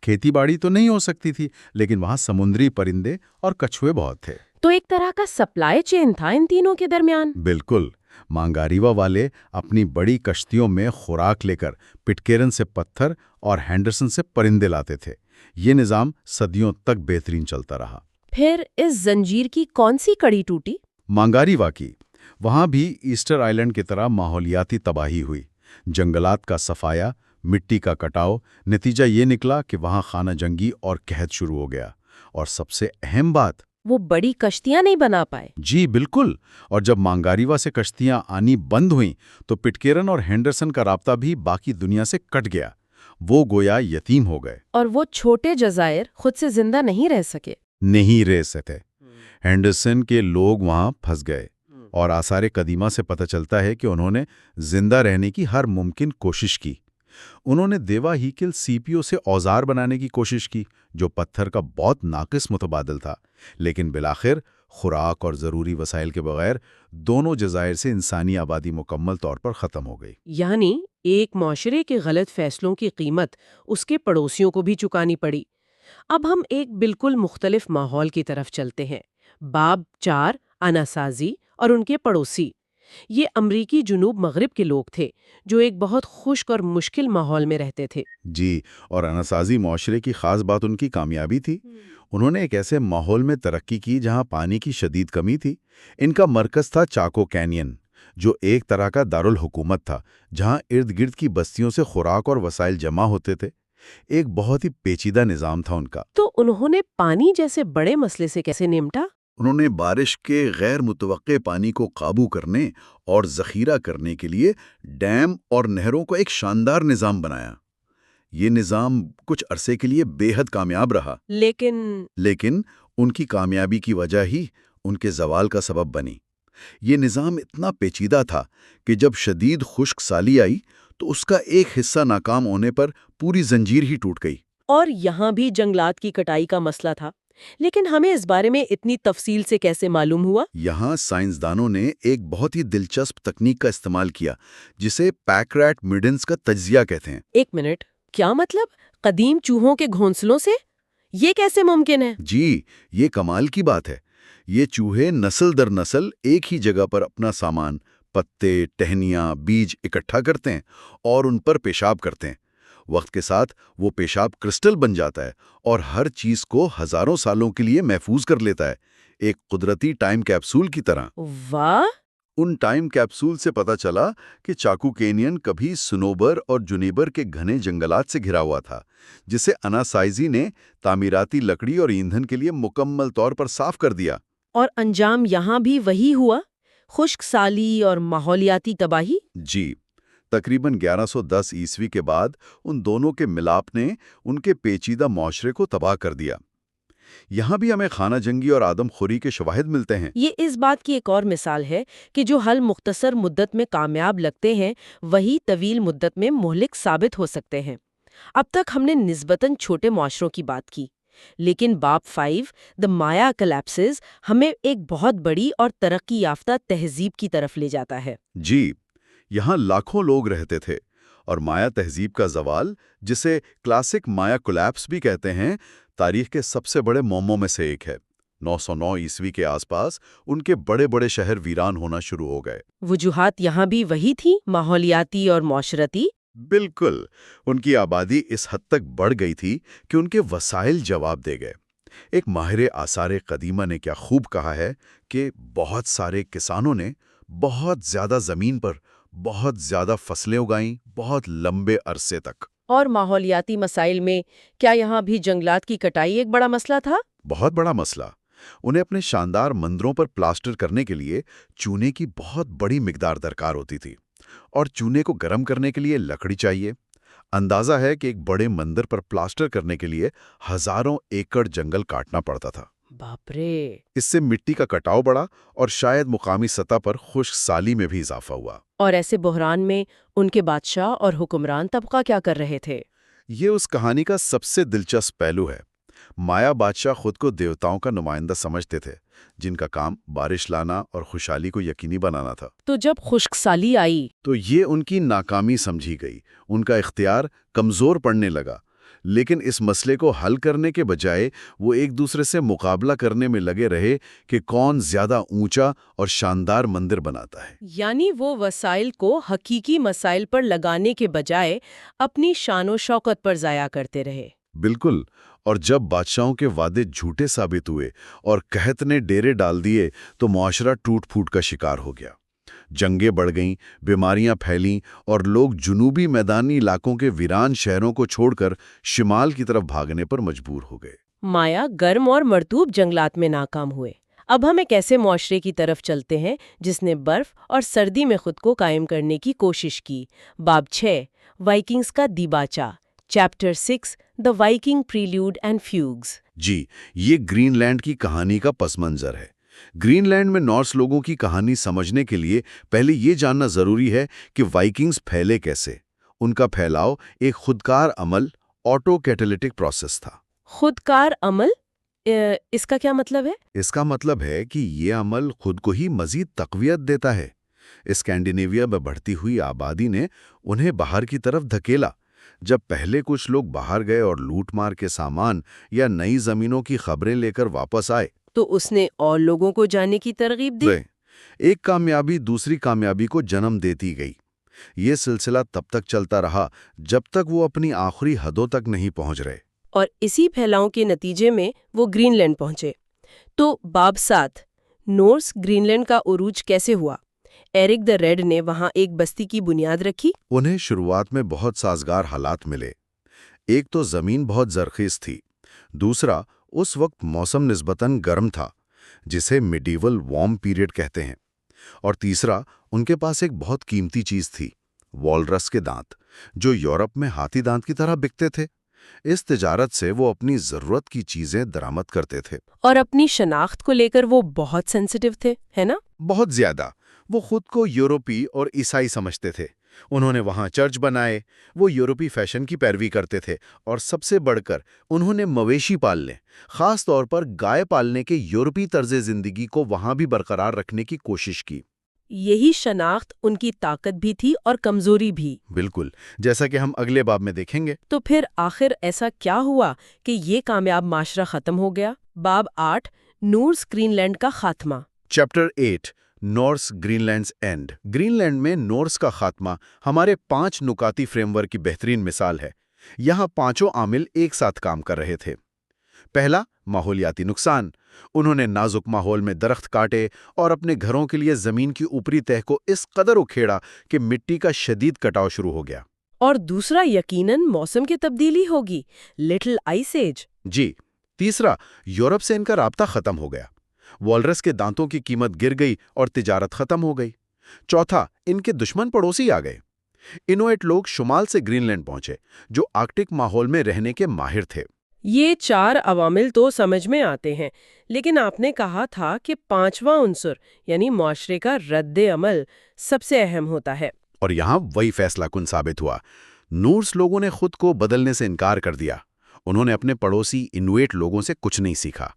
کھیتی باڑی تو نہیں ہو سکتی تھی، لیکن وہاں سمندری پرندے اور کچھوے بہت تھے۔ تو ایک طرح کا سپلائی چین تھا ان تینوں کے درمیان۔ بالکل۔ مانگاریوا والے اپنی بڑی کشتیوں میں خوراک لے کر پٹکیرن سے پتھر اور ہینڈرسن سے پرندے لاتے تھے۔ یہ نظام صدیوں تک بہترین چلتا رہا۔ پھر اس زنجیر کی کون سی کڑی ٹوٹی؟ مانگاریوا کی۔ وہاں بھی ایسٹر آئلینڈ کی طرح ماحولیاتی تباہی ہوئی، جنگلات کا صفایا، مٹی کا کٹاؤ۔ نتیجہ یہ نکلا کہ وہاں خانہ جنگی اور قحط شروع ہو گیا، اور سب سے اہم بات، وہ بڑی کشتیاں نہیں بنا پائے۔ جی بالکل۔ اور جب مانگاریوا سے کشتیاں آنی بند ہوئیں تو پٹکیرن اور ہینڈرسن کا رابطہ بھی باقی دنیا سے کٹ گیا۔ وہ گویا یتیم ہو گئے۔ اور وہ چھوٹے جزائر خود سے زندہ نہیں رہ سکے۔ نہیں رہ سکے۔ ہینڈرسن کے لوگ وہاں پھنس گئے، اور آثار قدیمہ سے پتہ چلتا ہے کہ انہوں نے زندہ رہنے کی ہر ممکن کوشش کی۔ انہوں نے دیوا ہیکل سیپیو سے اوزار بنانے کی کوشش کی، جو پتھر کا بہت ناقص متبادل تھا، لیکن بالآخر خوراک اور ضروری وسائل کے بغیر دونوں جزائر سے انسانی آبادی مکمل طور پر ختم ہو گئی۔ یعنی ایک معاشرے کے غلط فیصلوں کی قیمت اس کے پڑوسیوں کو بھی چکانی پڑی۔ اب ہم ایک بالکل مختلف ماحول کی طرف چلتے ہیں۔ باب 4، اناسازی اور ان کے پڑوسی۔ یہ امریکی جنوب مغرب کے لوگ تھے جو ایک بہت خشک اور مشکل ماحول میں رہتے تھے۔ جی، اور اناسازی معاشرے کی خاص بات ان کی کامیابی تھی۔ انہوں نے ایک ایسے ماحول میں ترقی کی جہاں پانی کی شدید کمی تھی۔ ان کا مرکز تھا چاکو کینین، جو ایک طرح کا دارالحکومت تھا، جہاں ارد گرد کی بستیوں سے خوراک اور وسائل جمع ہوتے تھے۔ ایک بہت ہی پیچیدہ نظام تھا ان کا۔ تو انہوں نے پانی جیسے بڑے مسئلے سے کیسے نمٹا؟ انہوں نے بارش کے غیر متوقع پانی کو قابو کرنے اور ذخیرہ کرنے کے لیے ڈیم اور نہروں کو ایک شاندار نظام بنایا۔ یہ نظام کچھ عرصے کے لیے بے حد کامیاب رہا، لیکن ان کی کامیابی کی وجہ ہی ان کے زوال کا سبب بنی۔ یہ نظام اتنا پیچیدہ تھا کہ جب شدید خشک سالی آئی تو اس کا ایک حصہ ناکام ہونے پر پوری زنجیر ہی ٹوٹ گئی۔ اور یہاں بھی جنگلات کی کٹائی کا مسئلہ تھا، لیکن ہمیں اس بارے میں اتنی تفصیل سے کیسے معلوم ہوا؟ یہاں سائنسدانوں نے ایک بہت ہی دلچسپ تکنیک کا استعمال کیا، جسے پیکریٹ میڈنز کا تجزیہ کہتے ہیں۔ ایک منٹ، کیا مطلب؟ قدیم چوہوں کے گھونسلوں سے؟ یہ کیسے ممکن ہے؟ جی، یہ کمال کی بات ہے۔ یہ چوہے نسل در نسل ایک ہی جگہ پر اپنا سامان، پتے، ٹہنیاں، بیج اکٹھا کرتے ہیں اور ان پر پیشاب کرتے ہیں۔ وقت کے ساتھ وہ پیشاب کرسٹل بن جاتا ہے اور ہر چیز کو ہزاروں سالوں کے لیے محفوظ کر لیتا ہے، ایک قدرتی ٹائم کیپسول کی طرح۔ واہ! ان ٹائم کیپسول سے پتہ چلا کہ چاکو کینین کبھی سنوبر اور جونیبر کے گھنے جنگلات سے گھرا ہوا تھا، جسے اناسائزی نے تعمیراتی لکڑی اور ایندھن کے لیے مکمل طور پر صاف کر دیا۔ اور انجام یہاں بھی وہی ہوا، خشک سالی اور ماحولیاتی تباہی؟ جی، تقریباً 1110 عیسوی کے بعد ان دونوں کے ملاپ نے ان کے پیچیدہ معاشرے کو تباہ کر دیا۔ یہاں بھی ہمیں خانہ جنگی اور آدم خوری کے شواہد ملتے ہیں۔ یہ اس بات کی ایک اور مثال ہے کہ جو حل مختصر مدت میں کامیاب لگتے ہیں وہی طویل مدت میں مہلک ثابت ہو سکتے ہیں۔ اب تک ہم نے نسبتاً چھوٹے معاشروں کی بات کی، لیکن باب 5 دی مایا کلیپسز ہمیں ایک بہت بڑی اور ترقی یافتہ تہذیب کی طرف لے جاتا ہے۔ جی، یہاں لاکھوں لوگ رہتے تھے اور مایا تہذیب کا زوال، جسے کلاسک مایا کولیپس بھی کہتے ہیں، تاریخ کے سب سے بڑے موموں میں سے ایک ہے۔ 909 عیسوی کے آس پاس ان کے بڑے بڑے شہر ویران ہونا شروع ہو گئے۔ وجوہات یہاں بھی وہی تھی، ماحولیاتی اور معاشرتی۔ بالکل، ان کی آبادی اس حد تک بڑھ گئی تھی کہ ان کے وسائل جواب دے گئے۔ ایک ماہر آثار قدیمہ نے کیا خوب کہا ہے کہ بہت سارے کسانوں نے بہت زیادہ زمین پر بہت زیادہ فصلیں اگائیں، بہت لمبے عرصے تک۔ اور ماحولیاتی مسائل میں کیا یہاں بھی جنگلات کی کٹائی ایک بڑا مسئلہ تھا؟ بہت بڑا مسئلہ۔ انہیں اپنے شاندار مندروں پر پلاسٹر کرنے کے لیے چونے کی بہت بڑی مقدار درکار ہوتی تھی، اور چونے کو گرم کرنے کے لیے لکڑی چاہیے۔ اندازہ ہے کہ ایک بڑے مندر پر پلاسٹر کرنے کے لیے ہزاروں ایکڑ جنگل کاٹنا پڑتا تھا۔ باپ رے! اس سے مٹی کا کٹاؤ بڑھا اور شاید مقامی سطح پر خشک سالی میں بھی اضافہ ہوا۔ اور ایسے بحران میں ان کے بادشاہ اور حکمران طبقہ کیا کر رہے تھے؟ یہ اس کہانی کا سب سے دلچسپ پہلو ہے۔ مایا بادشاہ خود کو دیوتاؤں کا نمائندہ سمجھتے تھے، جن کا کام بارش لانا اور خوشحالی کو یقینی بنانا تھا۔ تو جب خشک سالی آئی تو یہ ان کی ناکامی سمجھی گئی، ان کا اختیار کمزور پڑنے لگا۔ لیکن اس مسئلے کو حل کرنے کے بجائے وہ ایک دوسرے سے مقابلہ کرنے میں لگے رہے کہ کون زیادہ اونچا اور شاندار مندر بناتا ہے۔ یعنی وہ وسائل کو حقیقی مسائل پر لگانے کے بجائے اپنی شان و شوکت پر ضائع کرتے رہے۔ بالکل، اور جب بادشاہوں کے وعدے جھوٹے ثابت ہوئے اور قحط نے ڈیرے ڈال دیے تو معاشرہ ٹوٹ پھوٹ کا شکار ہو گیا۔ جنگیں بڑھ گئیں، بیماریاں پھیلیں اور لوگ جنوبی میدانی علاقوں کے ویران شہروں کو چھوڑ کر شمال کی طرف بھاگنے پر مجبور ہو گئے۔ مایا گرم اور مرطوب جنگلات میں ناکام ہوئے۔ اب ہم ایک ایسے معاشرے کی طرف چلتے ہیں جس نے برف اور سردی میں خود کو قائم کرنے کی کوشش کی۔ باب 6 وائکنگز کا دیباچہ، چیپٹر 6 دی وائکنگ پریلیوڈ اینڈ فیوگز۔ جی، یہ گرین لینڈ کی کہانی کا پس منظر ہے۔ گرین لینڈ میں نارس لوگوں کی کہانی سمجھنے کے لیے پہلے یہ جاننا ضروری ہے کہ وائکنگز پھیلے کیسے۔ ان کا پھیلاؤ ایک خودکار عمل، آٹو کیٹالیٹک پروسیس تھا۔ خودکار عمل؟ اس کا کیا مطلب ہے؟ اس کا مطلب ہے کہ یہ عمل خود کو ہی مزید تقویت دیتا ہے۔ اسکینڈینیویا میں بڑھتی ہوئی آبادی نے انہیں باہر کی طرف دھکیلا۔ جب پہلے کچھ لوگ باہر گئے اور لوٹ مار کے سامان یا نئی زمینوں کی خبریں لے کر واپس آئے تو اس نے اور لوگوں کو جانے کی ترغیب دی۔ ایک کامیابی دوسری کامیابی کو جنم دیتی گئی۔ یہ سلسلہ تب تک چلتا رہا جب تک وہ اپنی آخری حدوں تک نہیں پہنچ رہے۔ اور اسی پھیلاؤ کے نتیجے میں وہ گرین لینڈ پہنچے۔ تو باب 7 نورس گرین لینڈ کا عروج کیسے ہوا؟ ایرک دی ریڈ نے وہاں ایک بستی کی بنیاد رکھی۔ انہیں شروعات میں بہت سازگار حالات ملے۔ ایک تو زمین بہت زرخیز تھی، دوسرا اس وقت موسم نسبتاً گرم تھا، جسے میڈیول وارم پیریڈ کہتے ہیں، اور تیسرا ان کے پاس ایک بہت قیمتی چیز تھی، والرس کے دانت، جو یورپ میں ہاتھی دانت کی طرح بکتے تھے۔ اس تجارت سے وہ اپنی ضرورت کی چیزیں درآمد کرتے تھے۔ اور اپنی شناخت کو لے کر وہ بہت سینسیٹیو تھے، ہے نا؟ بہت زیادہ۔ وہ خود کو یورپی اور عیسائی سمجھتے تھے۔ انہوں نے وہاں چرچ بنائے، وہ یورپی فیشن کی پیروی کرتے تھے، اور سب سے بڑھ کر انہوں نے مویشی پالنے، خاص طور پر گائے پالنے کے یورپی طرز زندگی کو وہاں بھی برقرار رکھنے کی کوشش کی۔ یہی شناخت ان کی طاقت بھی تھی اور کمزوری بھی۔ بالکل، جیسا کہ ہم اگلے باب میں دیکھیں گے۔ تو پھر آخر ایسا کیا ہوا کہ یہ کامیاب معاشرہ ختم ہو گیا؟ باب 8 نورس گرین لینڈ کا خاتمہ۔ Chapter 8 Norse Greenland's end. Greenland میں نورس کا خاتمہ ہمارے 5 نکاتی فریم ورک کی بہترین مثال ہے۔ یہاں پانچوں عامل ایک ساتھ کام کر رہے تھے۔ پہلا، ماحولیاتی نقصان۔ انہوں نے نازک ماحول میں درخت کاٹے اور اپنے گھروں کے لیے زمین کی اوپری تہہ کو اس قدر اکھیڑا کہ مٹی کا شدید کٹاؤ شروع ہو گیا۔ اور دوسرا یقیناً موسم کی تبدیلی ہوگی، لٹل آئس ایج۔ جی۔ تیسرا، یورپ سے ان کا رابطہ ختم ہو گیا۔ والرس کے دانتوں کی قیمت گر گئی اور تجارت ختم ہو گئی۔ چوتھا، ان کے دشمن پڑوسی آ گئے۔ انویٹ لوگ شمال سے گرین لینڈ پہنچے جو آرکٹک ماحول میں رہنے کے ماہر تھے۔ یہ 4 عوامل تو سمجھ میں آتے ہیں، لیکن آپ نے کہا تھا کہ 5واں عنصر یعنی معاشرے کا رد عمل سب سے اہم ہوتا ہے۔ اور یہاں وہی فیصلہ کن ثابت ہوا۔ نورس لوگوں نے خود کو بدلنے سے انکار کر دیا۔ انہوں نے اپنے پڑوسی انویٹ لوگوں سے کچھ نہیں سیکھا۔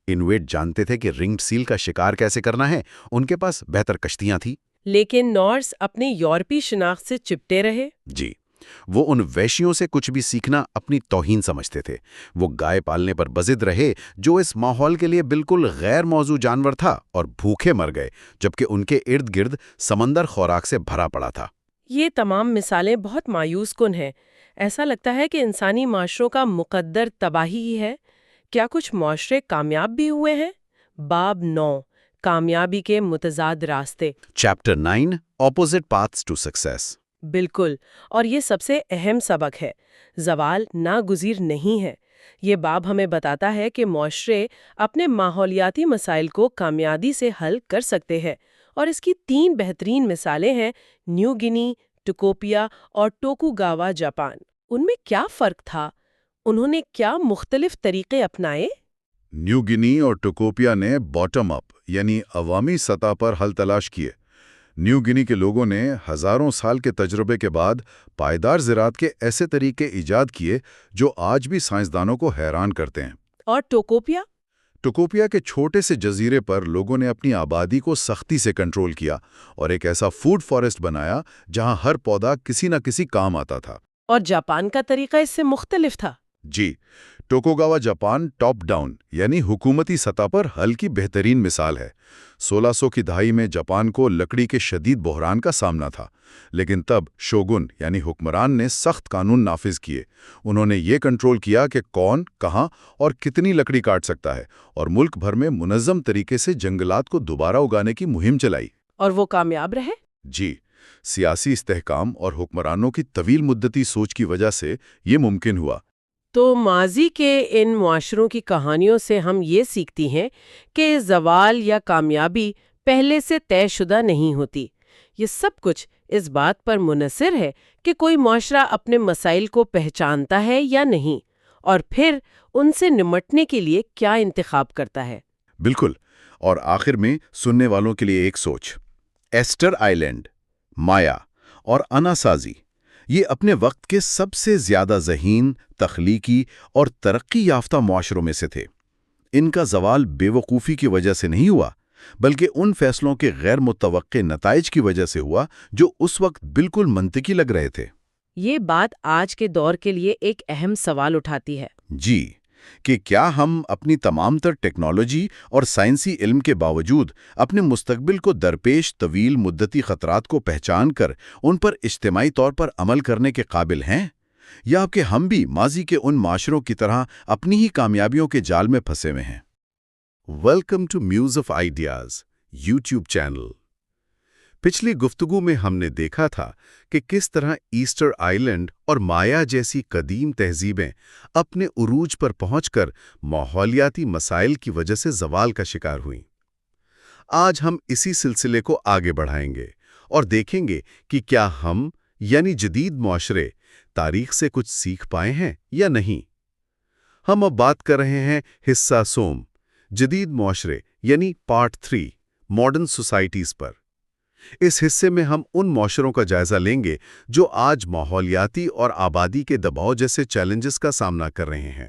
انویٹ جانتے تھے کہ رنگڈ سیل کا شکار کیسے کرنا ہے، ان کے پاس بہتر کشتیاں تھیں۔ لیکن نورس اپنی یورپی شناخت سے چپٹے رہے۔ جی، وہ ان ویشیوں سے کچھ بھی سیکھنا اپنی توہین سمجھتے تھے۔ وہ گائے پالنے پر بضد رہے جو اس ماحول کے لیے بالکل غیر موزوں جانور تھا، اور بھوکے مر گئے جبکہ ان کے ارد گرد سمندر خوراک سے بھرا پڑا تھا۔ یہ تمام مثالیں بہت مایوس کن ہیں۔ ایسا لگتا ہے کہ انسانی معاشروں کا مقدر تباہی ہی ہے۔ کیا کچھ معاشرے کامیاب بھی ہوئے ہیں؟ باب 9، کامیابی کے متضاد راستے۔ Chapter 9 opposite paths to success. بالکل، اور یہ سب سے اہم سبق ہے۔ زوال ناگزیر نہیں ہے۔ یہ باب ہمیں بتاتا ہے کہ معاشرے اپنے ماحولیاتی مسائل کو کامیابی سے حل کر سکتے ہیں، اور اس کی 3 بہترین مثالیں ہیں: نیو گنی، ٹوکوپیا اور ٹوکوگاوا جاپان۔ ان میں کیا فرق تھا؟ انہوں نے کیا مختلف طریقے اپنائے؟ نیو گنی اور ٹوکوپیا نے باٹم اپ یعنی عوامی سطح پر حل تلاش کیے۔ نیو گنی کے لوگوں نے ہزاروں سال کے تجربے کے بعد پائیدار زراعت کے ایسے طریقے ایجاد کیے جو آج بھی سائنسدانوں کو حیران کرتے ہیں۔ اور ٹوکوپیا؟ ٹوکوپیا کے چھوٹے سے جزیرے پر لوگوں نے اپنی آبادی کو سختی سے کنٹرول کیا اور ایک ایسا فوڈ فارسٹ بنایا جہاں ہر پودا کسی نہ کسی کام آتا تھا۔ اور جاپان کا طریقہ اس سے مختلف تھا۔ جی، ٹوکوگاوا جاپان ٹاپ ڈاؤن یعنی حکومتی سطح پر حل کی بہترین مثال ہے۔ 1600 کی دہائی میں جاپان کو لکڑی کے شدید بحران کا سامنا تھا، لیکن تب شوگن یعنی حکمران نے سخت قانون نافذ کیے۔ انہوں نے یہ کنٹرول کیا کہ کون، کہاں اور کتنی لکڑی کاٹ سکتا ہے، اور ملک بھر میں منظم طریقے سے جنگلات کو دوبارہ اگانے کی مہم چلائی۔ اور وہ کامیاب رہے؟ جی، سیاسی استحکام اور حکمرانوں کی طویل مدتی سوچ کی وجہ سے یہ ممکن ہوا۔ تو ماضی کے ان معاشروں کی کہانیوں سے ہم یہ سیکھتی ہیں کہ زوال یا کامیابی پہلے سے طے شدہ نہیں ہوتی۔ یہ سب کچھ اس بات پر منحصر ہے کہ کوئی معاشرہ اپنے مسائل کو پہچانتا ہے یا نہیں، اور پھر ان سے نمٹنے کے لیے کیا انتخاب کرتا ہے۔ بالکل۔ اور آخر میں سننے والوں کے لیے ایک سوچ۔ ایسٹر آئی لینڈ، مایا اور اناسازی یہ اپنے وقت کے سب سے زیادہ ذہین، تخلیقی اور ترقی یافتہ معاشروں میں سے تھے۔ ان کا زوال بے وقوفی کی وجہ سے نہیں ہوا، بلکہ ان فیصلوں کے غیر متوقع نتائج کی وجہ سے ہوا جو اس وقت بالکل منطقی لگ رہے تھے۔ یہ بات آج کے دور کے لیے ایک اہم سوال اٹھاتی ہے۔ جی، کہ کیا ہم اپنی تمام تر ٹیکنالوجی اور سائنسی علم کے باوجود اپنے مستقبل کو درپیش طویل مدتی خطرات کو پہچان کر ان پر اجتماعی طور پر عمل کرنے کے قابل ہیں، یا کہ ہم بھی ماضی کے ان معاشروں کی طرح اپنی ہی کامیابیوں کے جال میں پھنسے ہوئے ہیں؟ Welcome to Muse of Ideas YouTube channel. پچھلی گفتگو میں ہم نے دیکھا تھا کہ کس طرح ایسٹر آئی لینڈ اور مایا جیسی قدیم تہذیبیں اپنے عروج پر پہنچ کر ماحولیاتی مسائل کی وجہ سے زوال کا شکار ہوئیں۔ آج ہم اسی سلسلے کو آگے بڑھائیں گے اور دیکھیں گے کہ کیا ہم یعنی جدید معاشرے تاریخ سے کچھ سیکھ پائے ہیں یا نہیں۔ ہم اب بات کر رہے ہیں حصہ سوم، جدید معاشرے یعنی پارٹ 3، ماڈرن سوسائٹیز پر۔ اس حصے میں ہم ان معاشروں کا جائزہ لیں گے جو آج ماحولیاتی اور آبادی کے دباؤ جیسے چیلنجز کا سامنا کر رہے ہیں۔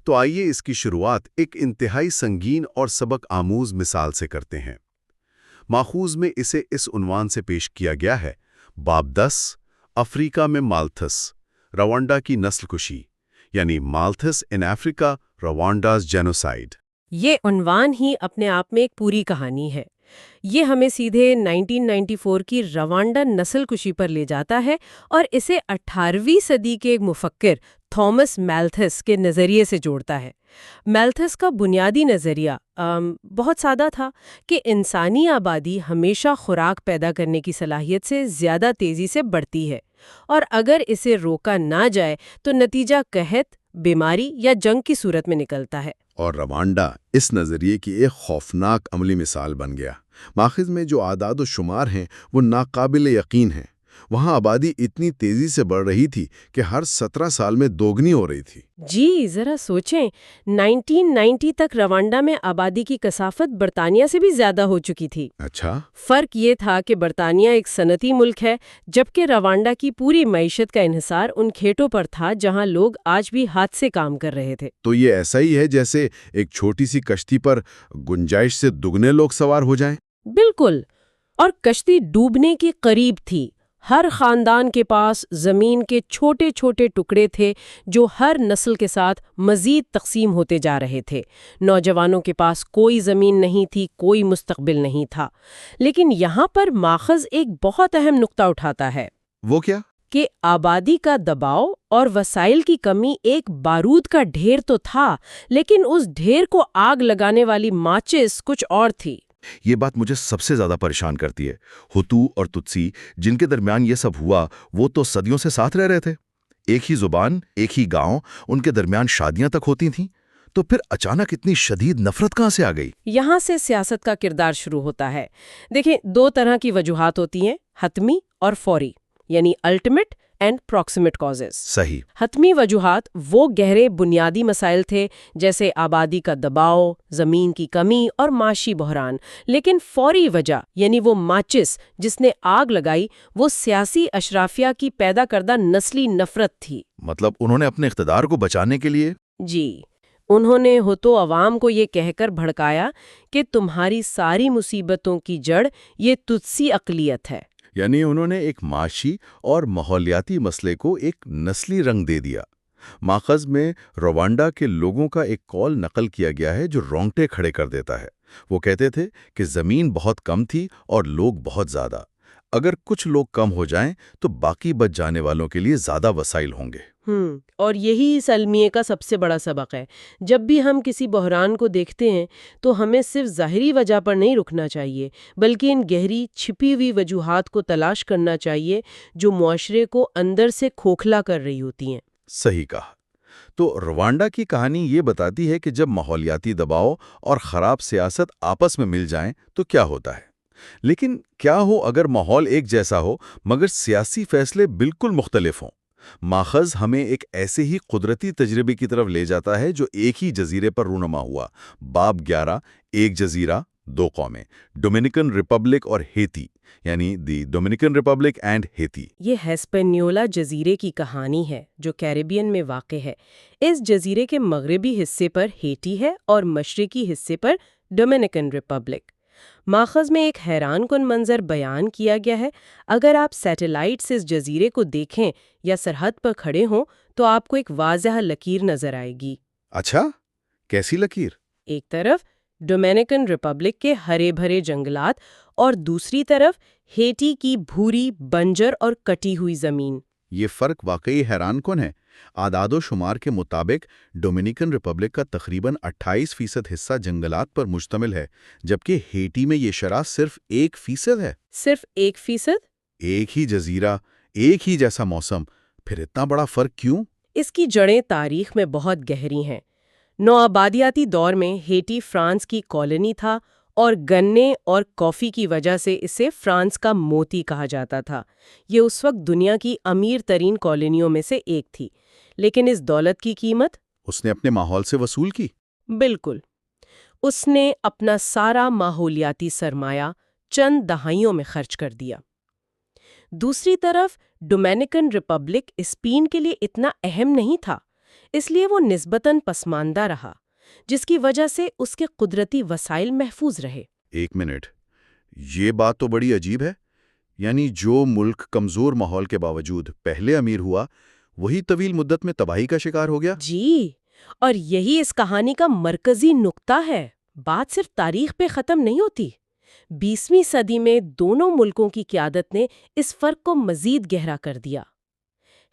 تو آئیے اس کی شروعات ایک انتہائی سنگین اور سبق آموز مثال سے کرتے ہیں۔ ماخوذ میں اسے اس عنوان سے پیش کیا گیا ہے: باب 10، افریقہ میں مالتھس، روانڈا کی نسل کشی، یعنی مالتھس ان افریقہ، روانڈاز جینوسائیڈ۔ یہ عنوان ہی اپنے آپ میں ایک پوری کہانی ہے۔ یہ ہمیں سیدھے 1994 کی روانڈا نسل کشی پر لے جاتا ہے اور اسے 18ویں صدی کے ایک مفکر تھامس میلتھس کے نظریے سے جوڑتا ہے۔ میلتھس کا بنیادی نظریہ بہت سادہ تھا کہ انسانی آبادی ہمیشہ خوراک پیدا کرنے کی صلاحیت سے زیادہ تیزی سے بڑھتی ہے، اور اگر اسے روکا نہ جائے تو نتیجہ قحط، بیماری یا جنگ کی صورت میں نکلتا ہے۔ اور روانڈا اس نظریے کی ایک خوفناک عملی مثال بن گیا۔ ماخذ میں جو اعداد و شمار ہیں وہ ناقابل یقین ہیں۔ وہاں آبادی اتنی تیزی سے بڑھ رہی تھی کہ ہر 17 سال میں دوگنی ہو رہی تھی۔ جی ذرا سوچیں، 1990 تک روانڈا میں آبادی کی کثافت برطانیہ سے بھی زیادہ ہو چکی تھی۔ اچھا، فرق یہ تھا کہ برطانیہ ایک صنعتی ملک ہے، جبکہ روانڈا کی پوری معیشت کا انحصار ان کھیتوں پر تھا جہاں لوگ آج بھی ہاتھ سے کام کر رہے تھے۔ تو یہ ایسا ہی ہے جیسے ایک چھوٹی سی کشتی پر گنجائش سے دگنے لوگ سوار ہو جائیں۔ بالکل، اور کشتی ڈوبنے کے قریب تھی۔ ہر خاندان کے پاس زمین کے چھوٹے چھوٹے ٹکڑے تھے جو ہر نسل کے ساتھ مزید تقسیم ہوتے جا رہے تھے۔ نوجوانوں کے پاس کوئی زمین نہیں تھی، کوئی مستقبل نہیں تھا۔ لیکن یہاں پر ماخذ ایک بہت اہم نقطہ اٹھاتا ہے۔ وہ کیا؟ کہ آبادی کا دباؤ اور وسائل کی کمی ایک بارود کا ڈھیر تو تھا، لیکن اس ڈھیر کو آگ لگانے والی ماچس کچھ اور تھی۔ یہ بات مجھے سب سے زیادہ پریشان کرتی ہے۔ ہتو اور تتسی جن کے درمیان یہ سب ہوا، وہ تو صدیوں سے ساتھ رہ رہے تھے، ایک ہی زبان، ایک ہی گاؤں، ان کے درمیان شادیاں تک ہوتی تھیں، تو پھر اچانک اتنی شدید نفرت کہاں سے آ گئی؟ یہاں سے سیاست کا کردار شروع ہوتا ہے۔ دیکھیں، دو طرح کی وجوہات ہوتی ہیں، حتمی اور فوری، یعنی الٹیمیٹ اینڈ پروکسیمیٹ کازز۔ صحیح۔ حتمی وجوہات وہ گہرے بنیادی مسائل تھے جیسے آبادی کا دباؤ، زمین کی کمی اور معاشی بحران، لیکن فوری وجہ یعنی وہ ماچس جس نے آگ لگائی، وہ سیاسی اشرافیہ کی پیدا کردہ نسلی نفرت تھی۔ مطلب انہوں نے اپنے اقتدار کو بچانے کے لیے؟ جی، انہوں نے ہتو عوام کو یہ کہہ کر بھڑکایا کہ تمہاری ساری مصیبتوں کی جڑ یہ تتسی اقلیت ہے۔ یعنی انہوں نے ایک معاشی اور ماحولیاتی مسئلے کو ایک نسلی رنگ دے دیا۔ ماخذ میں روانڈا کے لوگوں کا ایک قول نقل کیا گیا ہے جو رونگٹے کھڑے کر دیتا ہے۔ وہ کہتے تھے کہ زمین بہت کم تھی اور لوگ بہت زیادہ۔ اگر کچھ لوگ کم ہو جائیں تو باقی بچ جانے والوں کے لیے زیادہ وسائل ہوں گے۔ اور یہی اس المیے کا سب سے بڑا سبق ہے۔ جب بھی ہم کسی بحران کو دیکھتے ہیں تو ہمیں صرف ظاہری وجہ پر نہیں رکنا چاہیے، بلکہ ان گہری چھپی ہوئی وجوہات کو تلاش کرنا چاہیے جو معاشرے کو اندر سے کھوکھلا کر رہی ہوتی ہیں۔ صحیح کہا۔ تو روانڈا کی کہانی یہ بتاتی ہے کہ جب ماحولیاتی دباؤ اور خراب سیاست آپس میں مل جائیں تو کیا ہوتا ہے۔ لیکن کیا ہو اگر ماحول ایک جیسا ہو مگر سیاسی فیصلے بالکل مختلف ہوں؟ ماخذ ہمیں ایک ایسے ہی قدرتی تجربے کی طرف لے جاتا ہے جو ایک ہی جزیرے پر رونما ہوا۔ باب 11، ایک جزیرہ، دو قومیں، ڈومینیکن ریپبلک اور ہیتی، یعنی دی ڈومینیکن ریپبلک اینڈ ہیتی۔ یہ ہیسپینیولا جزیرے کی کہانی ہے جو کیریبین میں واقع ہے۔ اس جزیرے کے مغربی حصے پر ہیٹی ہے اور مشرقی حصے پر ڈومینیکن ریپبلک۔ ماخذ میں ایک حیران کن منظر بیان کیا گیا ہے۔ اگر آپ سیٹلائٹ سے اس جزیرے کو دیکھیں یا سرحد پر کھڑے ہوں تو آپ کو ایک واضح لکیر نظر آئے گی۔ اچھا، کیسی لکیر؟ ایک طرف ڈومینیکن ریپبلک کے ہرے بھرے جنگلات اور دوسری طرف ہیٹی کی بھوری، بنجر اور کٹی ہوئی زمین۔ یہ فرق واقعی حیران کن ہے۔ اعداد و شمار کے مطابق ڈومینیکن ریپبلک کا تقریباً 28% حصہ جنگلات پر مشتمل ہے، جبکہ ہیٹی میں یہ شرح صرف 1% ہے۔ صرف 1%؟ ایک ہی جزیرہ، ایک ہی جیسا موسم، پھر اتنا بڑا فرق کیوں؟ اس کی جڑیں تاریخ میں بہت گہری ہیں۔ نوآبادیاتی دور میں ہیٹی فرانس کی کالونی تھا اور گنے اور کافی کی وجہ سے اسے فرانس کا موتی کہا جاتا تھا۔ یہ اس وقت دنیا کی امیر ترین کالونیوں میں سے ایک تھی، لیکن اس دولت کی قیمت اس نے اپنے ماحول سے وصول کی۔ بالکل، اس نے اپنا سارا ماحولیاتی سرمایہ چند دہائیوں میں خرچ کر دیا۔ دوسری طرف ڈومینیکن ریپبلک اسپین کے لیے اتنا اہم نہیں تھا، اس لیے وہ نسبتاً پسماندہ رہا، جس کی وجہ سے اس کے قدرتی وسائل محفوظ رہے۔ ایک منٹ، یہ بات تو بڑی عجیب ہے۔ یعنی جو ملک کمزور ماحول کے باوجود پہلے امیر ہوا، وہی طویل مدت میں تباہی کا شکار ہو گیا؟ جی، اور یہی اس کہانی کا مرکزی نقطہ ہے۔ بات صرف تاریخ پہ ختم نہیں ہوتی۔ 20ویں صدی میں دونوں ملکوں کی قیادت نے اس فرق کو مزید گہرا کر دیا۔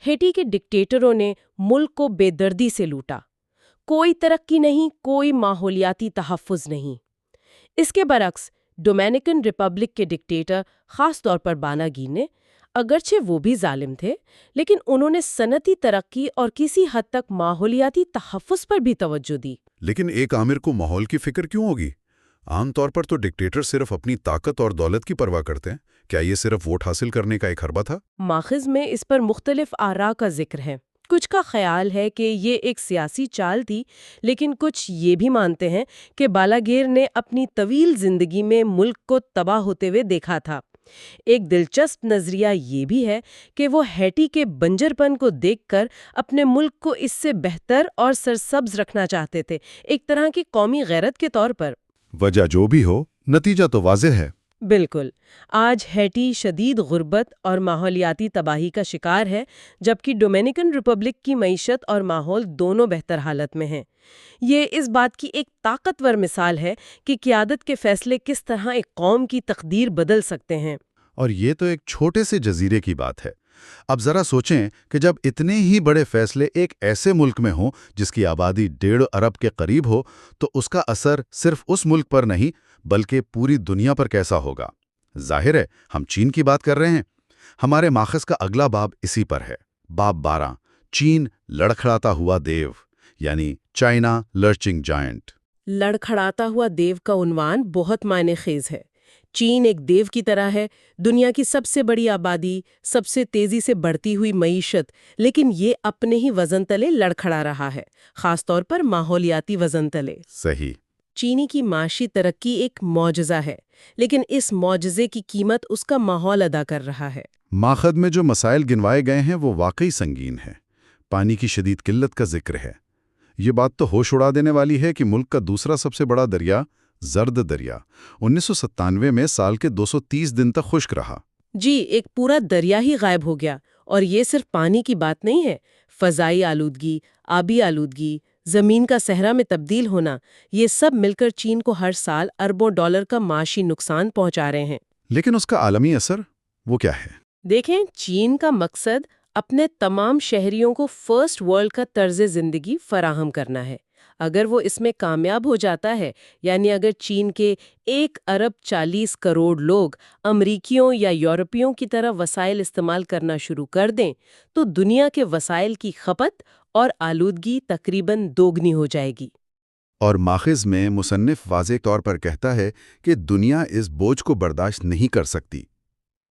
ہیٹی کے ڈکٹیٹروں نے ملک کو بے دردی سے لوٹا۔ کوئی ترقی نہیں، کوئی ماحولیاتی تحفظ نہیں۔ اس کے برعکس ڈومینیکن ریپبلک کے ڈکٹیٹر، خاص طور پر باناگی نے، اگرچہ وہ بھی ظالم تھے، لیکن انہوں نے صنعتی ترقی اور کسی حد تک ماحولیاتی تحفظ پر بھی توجہ دی۔ لیکن ایک عامر کو ماحول کی فکر کیوں ہوگی؟ عام طور پر تو ڈکٹیٹر صرف اپنی طاقت اور دولت کی پرواہ کرتے ہیں۔ کیا یہ صرف ووٹ حاصل کرنے کا ایک حربہ تھا؟ ماخذ میں اس پر مختلف آراء کا ذکر ہے۔ کچھ کا خیال ہے کہ یہ ایک سیاسی چال تھی، لیکن کچھ یہ بھی مانتے ہیں کہ بالاگیر نے اپنی طویل زندگی میں ملک کو تباہ ہوتے ہوئے دیکھا تھا۔ ایک دلچسپ نظریہ یہ بھی ہے کہ وہ ہیٹی کے بنجر پن کو دیکھ کر اپنے ملک کو اس سے بہتر اور سرسبز رکھنا چاہتے تھے، ایک طرح کی قومی غیرت کے طور پر۔ وجہ جو بھی ہو، نتیجہ تو واضح ہے۔ بالکل۔ آج ہیٹی شدید غربت اور ماحولیاتی تباہی کا شکار ہے، جبکہ ڈومینیکن ریپبلک کی معیشت اور ماحول دونوں بہتر حالت میں ہیں۔ یہ اس بات کی ایک طاقتور مثال ہے کہ قیادت کے فیصلے کس طرح ایک قوم کی تقدیر بدل سکتے ہیں۔ اور یہ تو ایک چھوٹے سے جزیرے کی بات ہے۔ اب ذرا سوچیں کہ جب اتنے ہی بڑے فیصلے ایک ایسے ملک میں ہوں جس کی آبادی 1.5 ارب کے قریب ہو، تو اس کا اثر صرف اس ملک پر نہیں بلکہ پوری دنیا پر کیسا ہوگا؟ ظاہر ہے ہم چین کی بات کر رہے ہیں۔ ہمارے ماخذ کا اگلا باب اسی پر ہے۔ باب 12، چین لڑکھڑاتا ہوا دیو، یعنی چائنا لرچنگ جائنٹ۔ لڑکھڑاتا ہوا دیو کا عنوان بہت معنی خیز ہے۔ چین ایک دیو کی طرح ہے، دنیا کی سب سے بڑی آبادی، سب سے تیزی سے بڑھتی ہوئی معیشت، لیکن یہ اپنے ہی وزن تلے لڑکھڑا رہا ہے، خاص طور پر ماحولیاتی وزن تلے۔ صحیح۔ چینی کی معاشی ترقی ایک معجزہ ہے، لیکن اس معجزے کی قیمت اس کا ماحول ادا کر رہا ہے۔ ماخذ میں جو مسائل گنوائے گئے ہیں وہ واقعی سنگین ہیں۔ پانی کی شدید قلت کا ذکر ہے۔ یہ بات تو ہوش اڑا دینے والی ہے کہ ملک کا دوسرا سب سے بڑا دریا، زرد دریا، 1997 میں سال کے 230 دن تک خشک رہا۔ جی، ایک پورا دریا ہی غائب ہو گیا۔ اور یہ صرف پانی کی بات نہیں ہے، فضائی آلودگی، آبی آلودگی، زمین کا صحرا میں تبدیل ہونا، یہ سب مل کر چین کو ہر سال اربوں ڈالر کا معاشی نقصان پہنچا رہے ہیں۔ لیکن اس کا عالمی اثر وہ کیا ہے؟ دیکھیں، چین کا مقصد اپنے تمام شہریوں کو فرسٹ ورلڈ کا طرز زندگی فراہم کرنا ہے۔ اگر وہ اس میں کامیاب ہو جاتا ہے، یعنی اگر چین کے 1.40 ارب لوگ امریکیوں یا یورپیوں کی طرح وسائل استعمال کرنا شروع کر دیں، تو دنیا کے وسائل کی کھپت اور آلودگی تقریباً دوگنی ہو جائے گی۔ اور ماخذ میں مصنف واضح طور پر کہتا ہے کہ دنیا اس بوجھ کو برداشت نہیں کر سکتی۔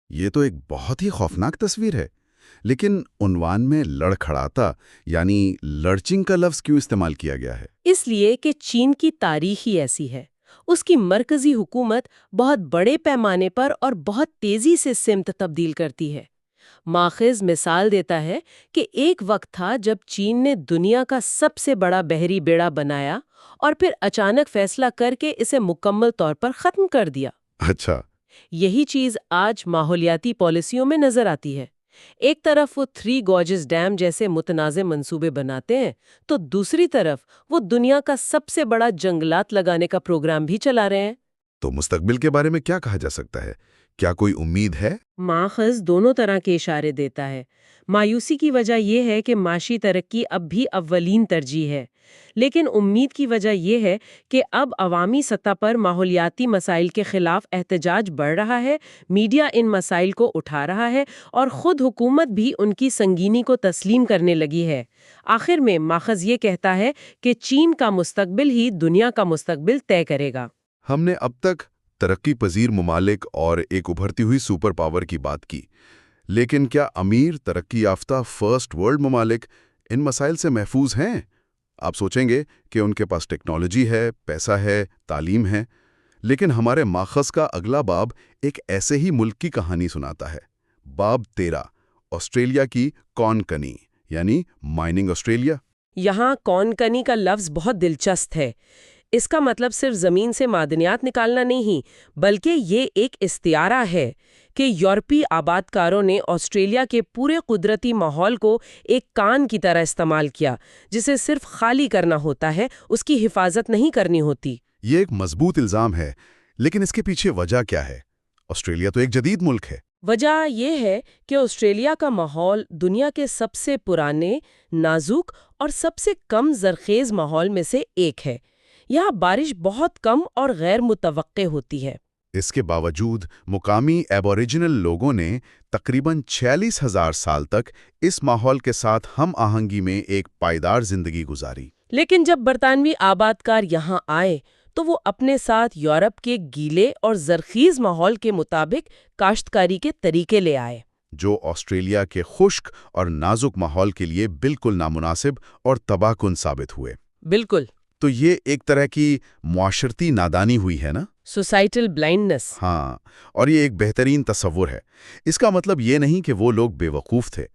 یہ تو ایک بہت ہی خوفناک تصویر ہے۔ لیکن عنوان میں لڑکھڑاتا یعنی لرچنگ کا لفظ کیوں استعمال کیا گیا ہے؟ اس لیے کہ چین کی تاریخ ہی ایسی ہے۔ اس کی مرکزی حکومت بہت بڑے پیمانے پر اور بہت تیزی سے سمت تبدیل کرتی ہے۔ ماخذ مثال دیتا ہے کہ ایک وقت تھا جب چین نے دنیا کا سب سے بڑا بحری بیڑا بنایا اور پھر اچانک فیصلہ کر کے اسے مکمل طور پر ختم کر دیا۔ اچھا۔ یہی چیز آج ماحولیاتی پالیسیوں میں نظر آتی ہے۔ ایک طرف وہ 3 گارجز ڈیم جیسے متنازع منصوبے بناتے ہیں، تو دوسری طرف وہ دنیا کا سب سے بڑا جنگلات لگانے کا پروگرام بھی چلا رہے ہیں۔ تو مستقبل کے بارے میں کیا کہا جا سکتا ہے؟ کیا کوئی امید ہے؟ ماخذ دونوں طرح کے اشارے دیتا ہے۔ مایوسی کی وجہ یہ ہے کہ معاشی ترقی اب بھی اولین ترجیح ہے، لیکن امید کی وجہ یہ ہے کہ اب عوامی سطح پر ماحولیاتی مسائل کے خلاف احتجاج بڑھ رہا ہے، میڈیا ان مسائل کو اٹھا رہا ہے اور خود حکومت بھی ان کی سنگینی کو تسلیم کرنے لگی ہے۔ آخر میں ماخذ یہ کہتا ہے کہ چین کا مستقبل ہی دنیا کا مستقبل طے کرے گا۔ ہم نے اب تک ترقی پذیر ممالک اور ایک ابھرتی ہوئی سپر پاور کی بات کی، لیکن کیا امیر ترقی یافتہ فرسٹ ورلڈ ممالک ان مسائل سے محفوظ ہیں؟ آپ سوچیں گے کہ ان کے پاس ٹیکنالوجی ہے، پیسہ ہے، تعلیم ہے، لیکن ہمارے ماخذ کا اگلا باب ایک ایسے ہی ملک کی کہانی سناتا ہے۔ باب 13، آسٹریلیا کی کون کنی یعنی مائننگ آسٹریلیا۔ یہاں کون کنی کا لفظ بہت دلچسپ ہے۔ اس کا مطلب صرف زمین سے معدنیات نکالنا نہیں، بلکہ یہ ایک استعارہ ہے۔ کہ یورپی آباد کاروں نے آسٹریلیا کے پورے قدرتی ماحول کو ایک کان کی طرح استعمال کیا، جسے صرف خالی کرنا ہوتا ہے، اس کی حفاظت نہیں کرنی ہوتی۔ یہ ایک مضبوط الزام ہے، لیکن اس کے پیچھے وجہ کیا ہے؟ آسٹریلیا تو ایک جدید ملک ہے۔ وجہ یہ ہے کہ آسٹریلیا کا ماحول دنیا کے سب سے پرانے، نازک اور سب سے کم زرخیز ماحول میں سے ایک ہے۔ یہاں بارش بہت کم اور غیر متوقع ہوتی ہے۔ اس کے باوجود مقامی ایبوریجنل لوگوں نے تقریباً 46,000 سال تک اس ماحول کے ساتھ ہم آہنگی میں ایک پائیدار زندگی گزاری۔ لیکن جب برطانوی آباد کار یہاں آئے تو وہ اپنے ساتھ یورپ کے گیلے اور زرخیز ماحول کے مطابق کاشتکاری کے طریقے لے آئے، جو آسٹریلیا کے خشک اور نازک ماحول کے لیے بالکل نامناسب اور تباہ کن ثابت ہوئے۔ بالکل۔ تو یہ ایک طرح کی معاشرتی نادانی ہوئی ہے نا؟ Societal blindness. ہاں، اور یہ ایک بہترین تصور ہے۔ اس کا مطلب یہ نہیں کہ وہ لوگ بے وقوف تھے،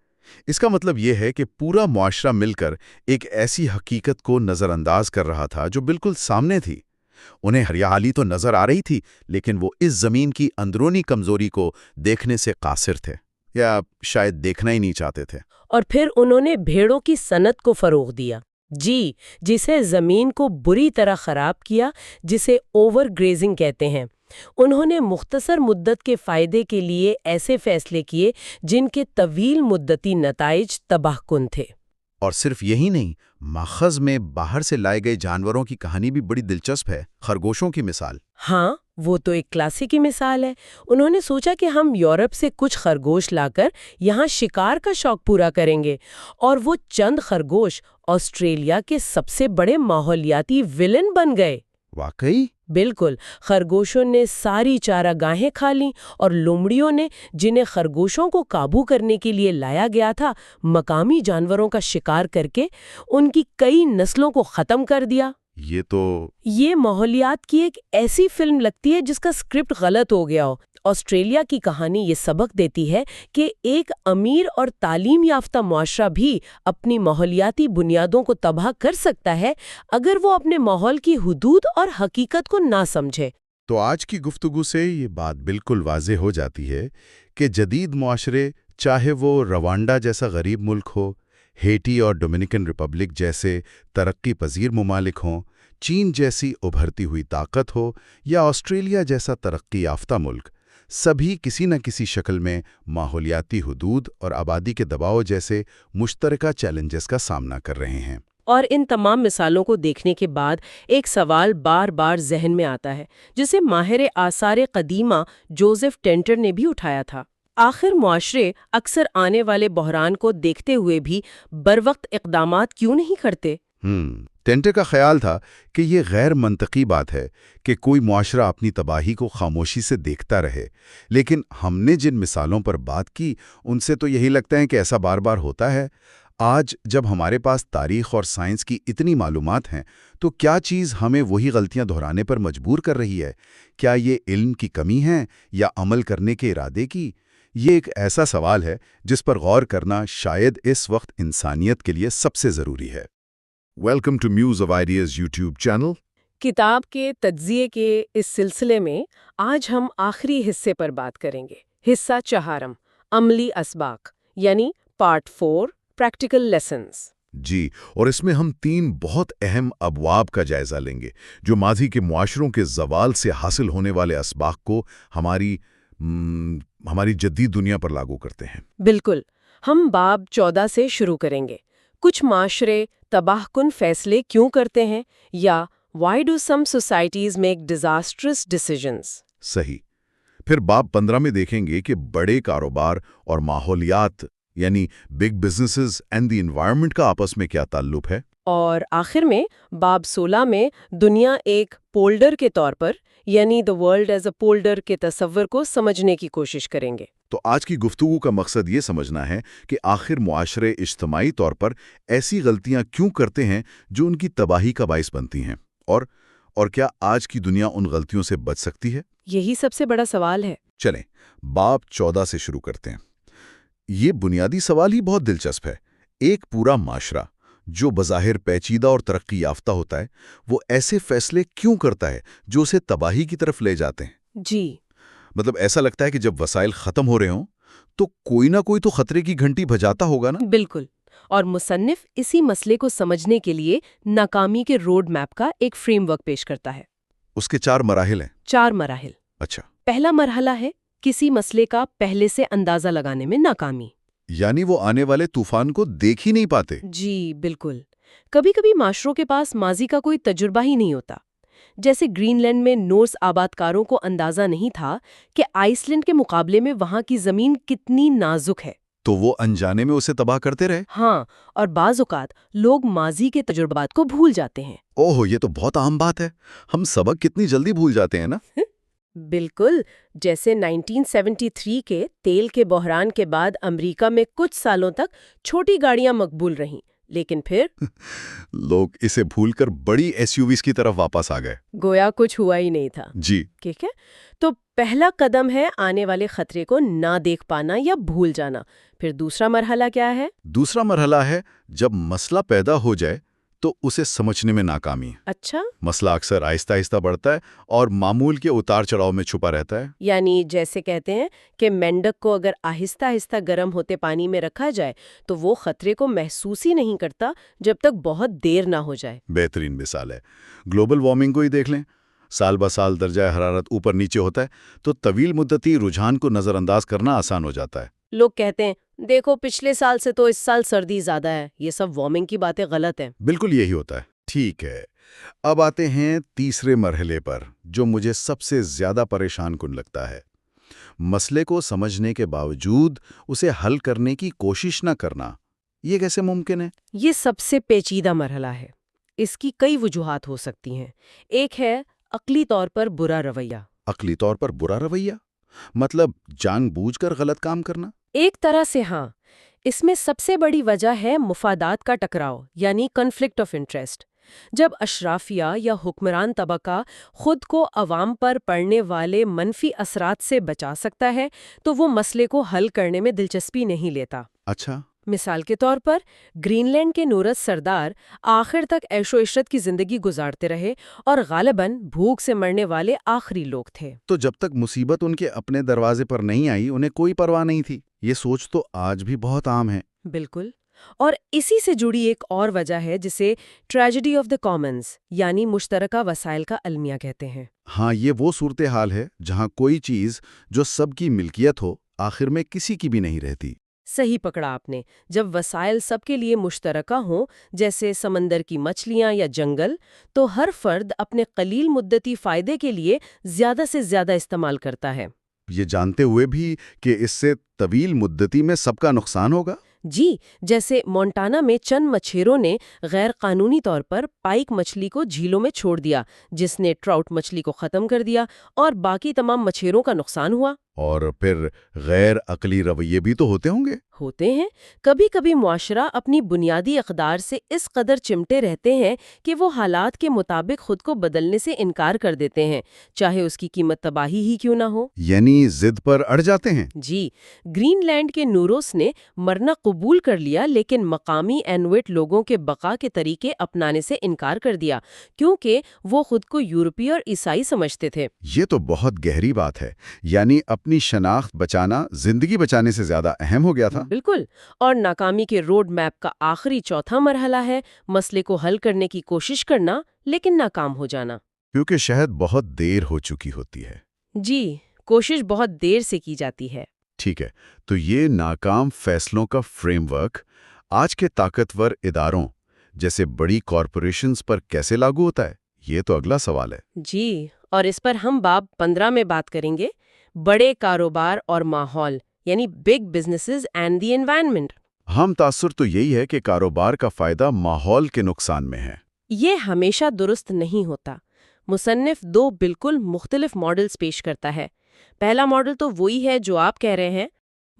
اس کا مطلب یہ ہے کہ پورا معاشرہ مل کر ایک ایسی حقیقت کو نظر انداز کر رہا تھا جو بالکل سامنے تھی۔ انہیں ہریالی تو نظر آ رہی تھی، لیکن وہ اس زمین کی اندرونی کمزوری کو دیکھنے سے قاصر تھے، یا شاید دیکھنا ہی نہیں چاہتے تھے۔ اور پھر انہوں نے بھیڑوں کی صنعت کو فروغ دیا، جسے زمین کو بری طرح خراب کیا، جسے اوور گریزنگ کہتے ہیں۔ انہوں نے مختصر مدت کے فائدے کے لیے ایسے فیصلے کیے جن کے طویل مدتی نتائج تباہ کن تھے۔ اور صرف یہی نہیں، ماخذ میں باہر سے لائے گئے جانوروں کی کہانی بھی بڑی دلچسپ ہے، خرگوشوں کی مثال۔ ہاں، وہ تو ایک کلاسیکی مثال ہے۔ انہوں نے سوچا کہ ہم یورپ سے کچھ خرگوش لا کر یہاں شکار کا شوق پورا کریں گے، اور وہ چند خرگوش آسٹریلیا کے سب سے بڑے ماحولیاتی ویلن بن گئے۔ واقعی؟ بالکل۔ خرگوشوں نے ساری چارہ گاہیں کھا لیں، اور لومڑیوں نے، جنہیں خرگوشوں کو قابو کرنے کے لیے لایا گیا تھا، مقامی جانوروں کا شکار کر کے ان کی کئی نسلوں کو ختم کر دیا۔ یہ ماحولیات کی ایک ایسی فلم لگتی ہے جس کا اسکرپٹ غلط ہو گیا ہو۔ آسٹریلیا کی کہانی یہ سبق دیتی ہے کہ ایک امیر اور تعلیم یافتہ معاشرہ بھی اپنی ماحولیاتی بنیادوں کو تباہ کر سکتا ہے اگر وہ اپنے ماحول کی حدود اور حقیقت کو نہ سمجھے۔ تو آج کی گفتگو سے یہ بات بالکل واضح ہو جاتی ہے کہ جدید معاشرے، چاہے وہ روانڈا جیسا غریب ملک ہو، ہیٹی اور ڈومینیکن ریپبلک جیسے ترقی پذیر ممالک ہوں، چین جیسی ابھرتی ہوئی طاقت ہو، یا آسٹریلیا جیسا ترقی یافتہ ملک، سبھی کسی نہ کسی شکل میں ماحولیاتی حدود اور آبادی کے دباؤ جیسے مشترکہ چیلنجز کا سامنا کر رہے ہیں۔ اور ان تمام مثالوں کو دیکھنے کے بعد ایک سوال بار بار ذہن میں آتا ہے، جسے ماہر آثار قدیمہ جوزف ٹینٹر نے بھی اٹھایا تھا۔ آخر معاشرے اکثر آنے والے بحران کو دیکھتے ہوئے بھی بروقت اقدامات کیوں نہیں کرتے؟ ٹینٹر کا خیال تھا کہ یہ غیر منطقی بات ہے کہ کوئی معاشرہ اپنی تباہی کو خاموشی سے دیکھتا رہے، لیکن ہم نے جن مثالوں پر بات کی ان سے تو یہی لگتا ہے کہ ایسا بار بار ہوتا ہے۔ آج جب ہمارے پاس تاریخ اور سائنس کی اتنی معلومات ہیں تو کیا چیز ہمیں وہی غلطیاں دہرانے پر مجبور کر رہی ہے؟ کیا یہ علم کی کمی ہے یا عمل کرنے کے ارادے کی؟ یہ ایک ایسا سوال ہے جس پر غور کرنا شاید اس وقت انسانیت کے لیے سب سے ضروری ہے۔ Welcome to Muse of Ideas YouTube channel. کتاب کے تجزیے کے اس سلسلے میں آج ہم آخری حصے پر بات کریں گے، حصہ 4، عملی اسباق، یعنی پارٹ 4، پریکٹیکل لیسنز۔ جی، اور اس میں ہم 3 بہت اہم ابواب کا جائزہ لیں گے جو ماضی کے معاشروں کے زوال سے حاصل ہونے والے اسباق کو ہماری جدید دنیا پر لاگو کرتے ہیں۔ بالکل۔ ہم باب 14 سے شروع کریں گے۔ کچھ معاشرے تباہ کن فیصلے کیوں کرتے ہیں، یا Why do some societies make disastrous decisions؟ صحیح۔ پھر باب 15 میں دیکھیں گے کہ بڑے کاروبار اور ماحولیات یعنی big businesses and the environment کا آپس میں کیا تعلق ہے۔ اور آخر میں باب 16 میں دنیا ایک پولڈر کے طور پر، یعنی the world as a polder کے تصور کو سمجھنے کی کوشش کریں گے۔ تو آج کی گفتگو کا مقصد یہ سمجھنا ہے کہ آخر معاشرے اجتماعی طور پر ایسی غلطیاں کیوں کرتے ہیں جو ان کی تباہی کا باعث بنتی ہیں، اور کیا آج کی دنیا ان غلطیوں سے بچ سکتی ہے؟ یہی سب سے بڑا سوال ہے۔ چلیں باب 14 سے شروع کرتے ہیں۔ یہ بنیادی سوال ہی بہت دلچسپ ہے۔ ایک پورا معاشرہ جو بظاہر پیچیدہ اور ترقی یافتہ ہوتا ہے، وہ ایسے فیصلے کیوں کرتا ہے جو اسے تباہی کی طرف لے جاتے ہیں؟ جی، مطلب ایسا لگتا ہے کہ جب وسائل ختم ہو رہے ہوں تو کوئی نہ کوئی تو خطرے کی گھنٹی بجاتا ہوگا نا؟ بالکل، اور مصنف اسی مسئلے کو سمجھنے کے لیے ناکامی کے روڈ میپ کا ایک فریم ورک پیش کرتا ہے۔ اس کے 4 مراحل ہیں؟ 4 مراحل۔ اچھا، پہلا مرحلہ ہے کسی مسئلے کا پہلے سے اندازہ لگانے میں ناکامی۔ یعنی وہ آنے والے طوفان کو دیکھ ہی نہیں پاتے؟ جی بالکل، کبھی کبھی معاشروں کے پاس ماضی کا کوئی تجربہ ہی نہیں ہوتا۔ جیسے گرین لینڈ میں نورس آباد کاروں کو اندازہ نہیں تھا کہ آئس لینڈ کے مقابلے میں وہاں کی زمین کتنی نازک ہے۔ تو وہ انجانے میں اسے تباہ کرتے رہے؟ ہاں، اور بعض اوقات لوگ ماضی کے تجربات کو بھول جاتے ہیں۔ اوہ، یہ تو بہت عام بات ہے، ہم سبق کتنی جلدی بھول جاتے ہیں نا؟ بالکل، جیسے 1973 کے تیل کے بحران کے بعد امریکہ میں کچھ سالوں تک چھوٹی گاڑیاں مقبول رہیں، لیکن پھر لوگ اسے بھول کر بڑی ایس یو ویز کی طرف واپس آ گئے۔ گویا کچھ ہوا ہی نہیں تھا۔ جی، ٹھیک ہے، تو پہلا قدم ہے آنے والے خطرے کو نہ دیکھ پانا یا بھول جانا۔ پھر دوسرا مرحلہ کیا ہے؟ دوسرا مرحلہ ہے جب مسئلہ پیدا ہو جائے تو اسے سمجھنے میں ناکامی۔ اچھا، مسئلہ اکثر آہستہ آہستہ بڑھتا ہے اور معمول کے اتار چڑھاؤ میں چھپا رہتا ہے۔ یعنی جیسے کہتے ہیں کہ مینڈک کو اگر آہستہ آہستہ گرم ہوتے پانی میں رکھا جائے تو وہ خطرے کو محسوس ہی نہیں کرتا جب تک بہت دیر نہ ہو جائے۔ بہترین مثال ہے، گلوبل وارمنگ کو ہی دیکھ لیں۔ سال بہ سال درجہ حرارت اوپر نیچے ہوتا ہے تو طویل مدتی رجحان کو نظر انداز کرنا آسان ہو جاتا ہے۔ لوگ کہتے ہیں دیکھو پچھلے سال سے تو اس سال سردی زیادہ ہے، یہ سب وارمنگ کی باتیں غلط ہیں۔ بالکل یہی ہوتا ہے۔ ٹھیک ہے، اب آتے ہیں تیسرے مرحلے پر، جو مجھے سب سے زیادہ پریشان کن لگتا ہے۔ مسئلے کو سمجھنے کے باوجود اسے حل کرنے کی کوشش نہ کرنا، یہ کیسے ممکن ہے؟ یہ سب سے پیچیدہ مرحلہ ہے۔ اس کی کئی وجوہات ہو سکتی ہیں۔ ایک ہے عقلی طور پر برا رویہ۔ عقلی طور پر برا رویہ؟ مطلب جان بوجھ کر غلط کام کرنا؟ ایک طرح سے ہاں، اس میں سب سے بڑی وجہ ہے مفادات کا ٹکراؤ، یعنی کنفلکٹ آف انٹرسٹ۔ جب اشرافیہ یا حکمران طبقہ خود کو عوام پر پڑنے والے منفی اثرات سے بچا سکتا ہے تو وہ مسئلے کو حل کرنے میں دلچسپی نہیں لیتا۔ اچھا، مثال کے طور پر گرین لینڈ کے نورس سردار آخر تک عیش و عشرت کی زندگی گزارتے رہے اور غالباً بھوک سے مرنے والے آخری لوگ تھے۔ تو جب تک مصیبت ان کے اپنے دروازے پر نہیں آئی انہیں کوئی پرواہ نہیں تھی۔ یہ سوچ تو آج بھی بہت عام ہے۔ بالکل، اور اسی سے جڑی ایک اور وجہ ہے جسے ٹریجڈی آف دا کامنز یعنی مشترکہ وسائل کا المیہ کہتے ہیں۔ ہاں، یہ وہ صورتحال ہے جہاں کوئی چیز جو سب کی ملکیت ہو آخر میں کسی کی بھی نہیں رہتی۔ صحیح پکڑا آپ نے، جب وسائل سب کے لیے مشترکہ ہوں جیسے سمندر کی مچھلیاں یا جنگل، تو ہر فرد اپنے قلیل مدتی فائدے کے لیے زیادہ سے زیادہ استعمال کرتا ہے۔ یہ جانتے ہوئے بھی کہ اس سے طویل مدتی میں سب کا نقصان ہوگا؟ جی، جیسے مونٹانا میں چند مچھیروں نے غیر قانونی طور پر پائک مچھلی کو جھیلوں میں چھوڑ دیا، جس نے ٹراؤٹ مچھلی کو ختم کر دیا اور باقی تمام مچھیروں کا نقصان ہوا۔ اور پھر غیر عقلی رویے بھی تو ہوتے ہوں گے؟ ہوتے ہیں۔ کبھی کبھی معاشرہ اپنی بنیادی اقدار سے اس قدر چمٹے رہتے ہیں کہ وہ حالات کے مطابق خود کو بدلنے سے انکار کر دیتے ہیں، چاہے اس کی قیمت تباہی ہی کیوں نہ ہو۔ یعنی ضد پر اڑ جاتے ہیں؟ جی، گرین لینڈ کے نوروس نے مرنا قبول کر لیا لیکن مقامی اینویٹ لوگوں کے بقا کے طریقے اپنانے سے انکار کر دیا کیونکہ وہ خود کو یورپی اور عیسائی سمجھتے تھے۔ یہ تو بہت گہری بات ہے، یعنی اپنی شناخت بچانا زندگی بچانے سے زیادہ اہم ہو گیا تھا۔ بالکل، اور ناکامی کے روڈ میپ کا آخری چوتھا مرحلہ ہے مسئلے کو حل کرنے کی کوشش کرنا لیکن ناکام ہو جانا۔ کیونکہ شاید بہت دیر ہو چکی ہوتی ہے۔ جی، کوشش بہت دیر سے کی جاتی ہے۔ ٹھیک ہے، تو یہ ناکام فیصلوں کا فریم ورک آج کے طاقتور اداروں جیسے بڑی کارپوریشنز پر کیسے لاگو ہوتا ہے؟ یہ تو اگلا سوال ہے۔ جی، اور اس پر ہم باب 15 میں بات کریں گے، بڑے کاروبار اور ماحول یعنی big businesses and the environment. ہم تاثر تو یہی ہے کہ کاروبار کا فائدہ ماحول کے نقصان میں ہے۔ یہ ہمیشہ درست نہیں ہوتا۔ مصنف 2 بالکل مختلف ماڈلز پیش کرتا ہے۔ پہلا ماڈل تو وہی ہے جو آپ کہہ رہے ہیں،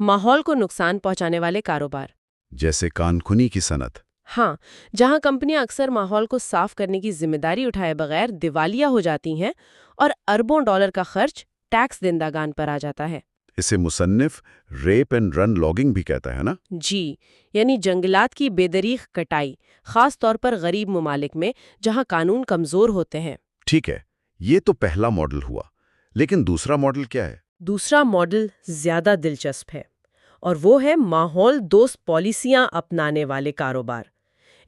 ماحول کو نقصان پہنچانے والے کاروبار، جیسے کان کنی کی صنعت۔ ہاں، جہاں کمپنیاں اکثر ماحول کو صاف کرنے کی ذمہ داری اٹھائے بغیر دیوالیہ ہو جاتی ہیں اور اربوں ڈالر کا خرچ ٹیکس دہندگان پر آ جاتا ہے۔ اسے مصنف ریپ اینڈ رن لاگنگ بھی کہتا ہے نا؟ جی، یعنی جنگلات کی بے دریغ کٹائی، خاص طور پر غریب ممالک میں جہاں قانون کمزور ہوتے ہیں۔ ٹھیک ہے، یہ تو پہلا ماڈل ہوا، لیکن دوسرا ماڈل کیا ہے؟ دوسرا ماڈل زیادہ دلچسپ ہے اور وہ ہے ماحول دوست پالیسیاں اپنانے والے کاروبار۔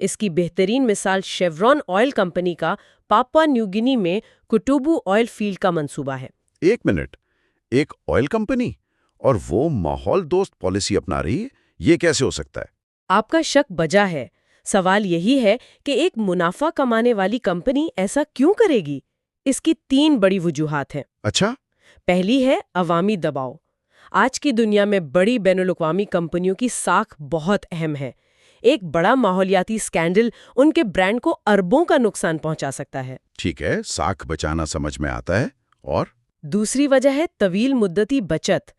اس کی بہترین مثال شیورون آئل کمپنی کا پاپوا نیو گنی میں کوٹوبو آئل فیلڈ کا منصوبہ ہے۔ ایک منٹ، ایک آئل کمپنی اور وہ ماحول دوست پالیسی اپنا رہی ہے، یہ کیسے ہو سکتا ہے؟ آپ کا شک بجا ہے۔ سوال یہی ہے کہ ایک منافع کمانے والی کمپنی ایسا کیوں کرے گی؟ اس کی 3 بڑی وجوہات ہیں۔ اچھا، پہلی ہے عوامی دباؤ۔ آج کی دنیا میں بڑی بین الاقوامی کمپنیوں کی ساکھ بہت اہم ہے۔ ایک بڑا ماحولیاتی سکینڈل ان کے برانڈ کو اربوں کا نقصان پہنچا سکتا ہے۔ ٹھیک ہے، ساکھ بچانا سمجھ میں آتا ہے، اور دوسری وجہ ہے طویل مدتی بچت۔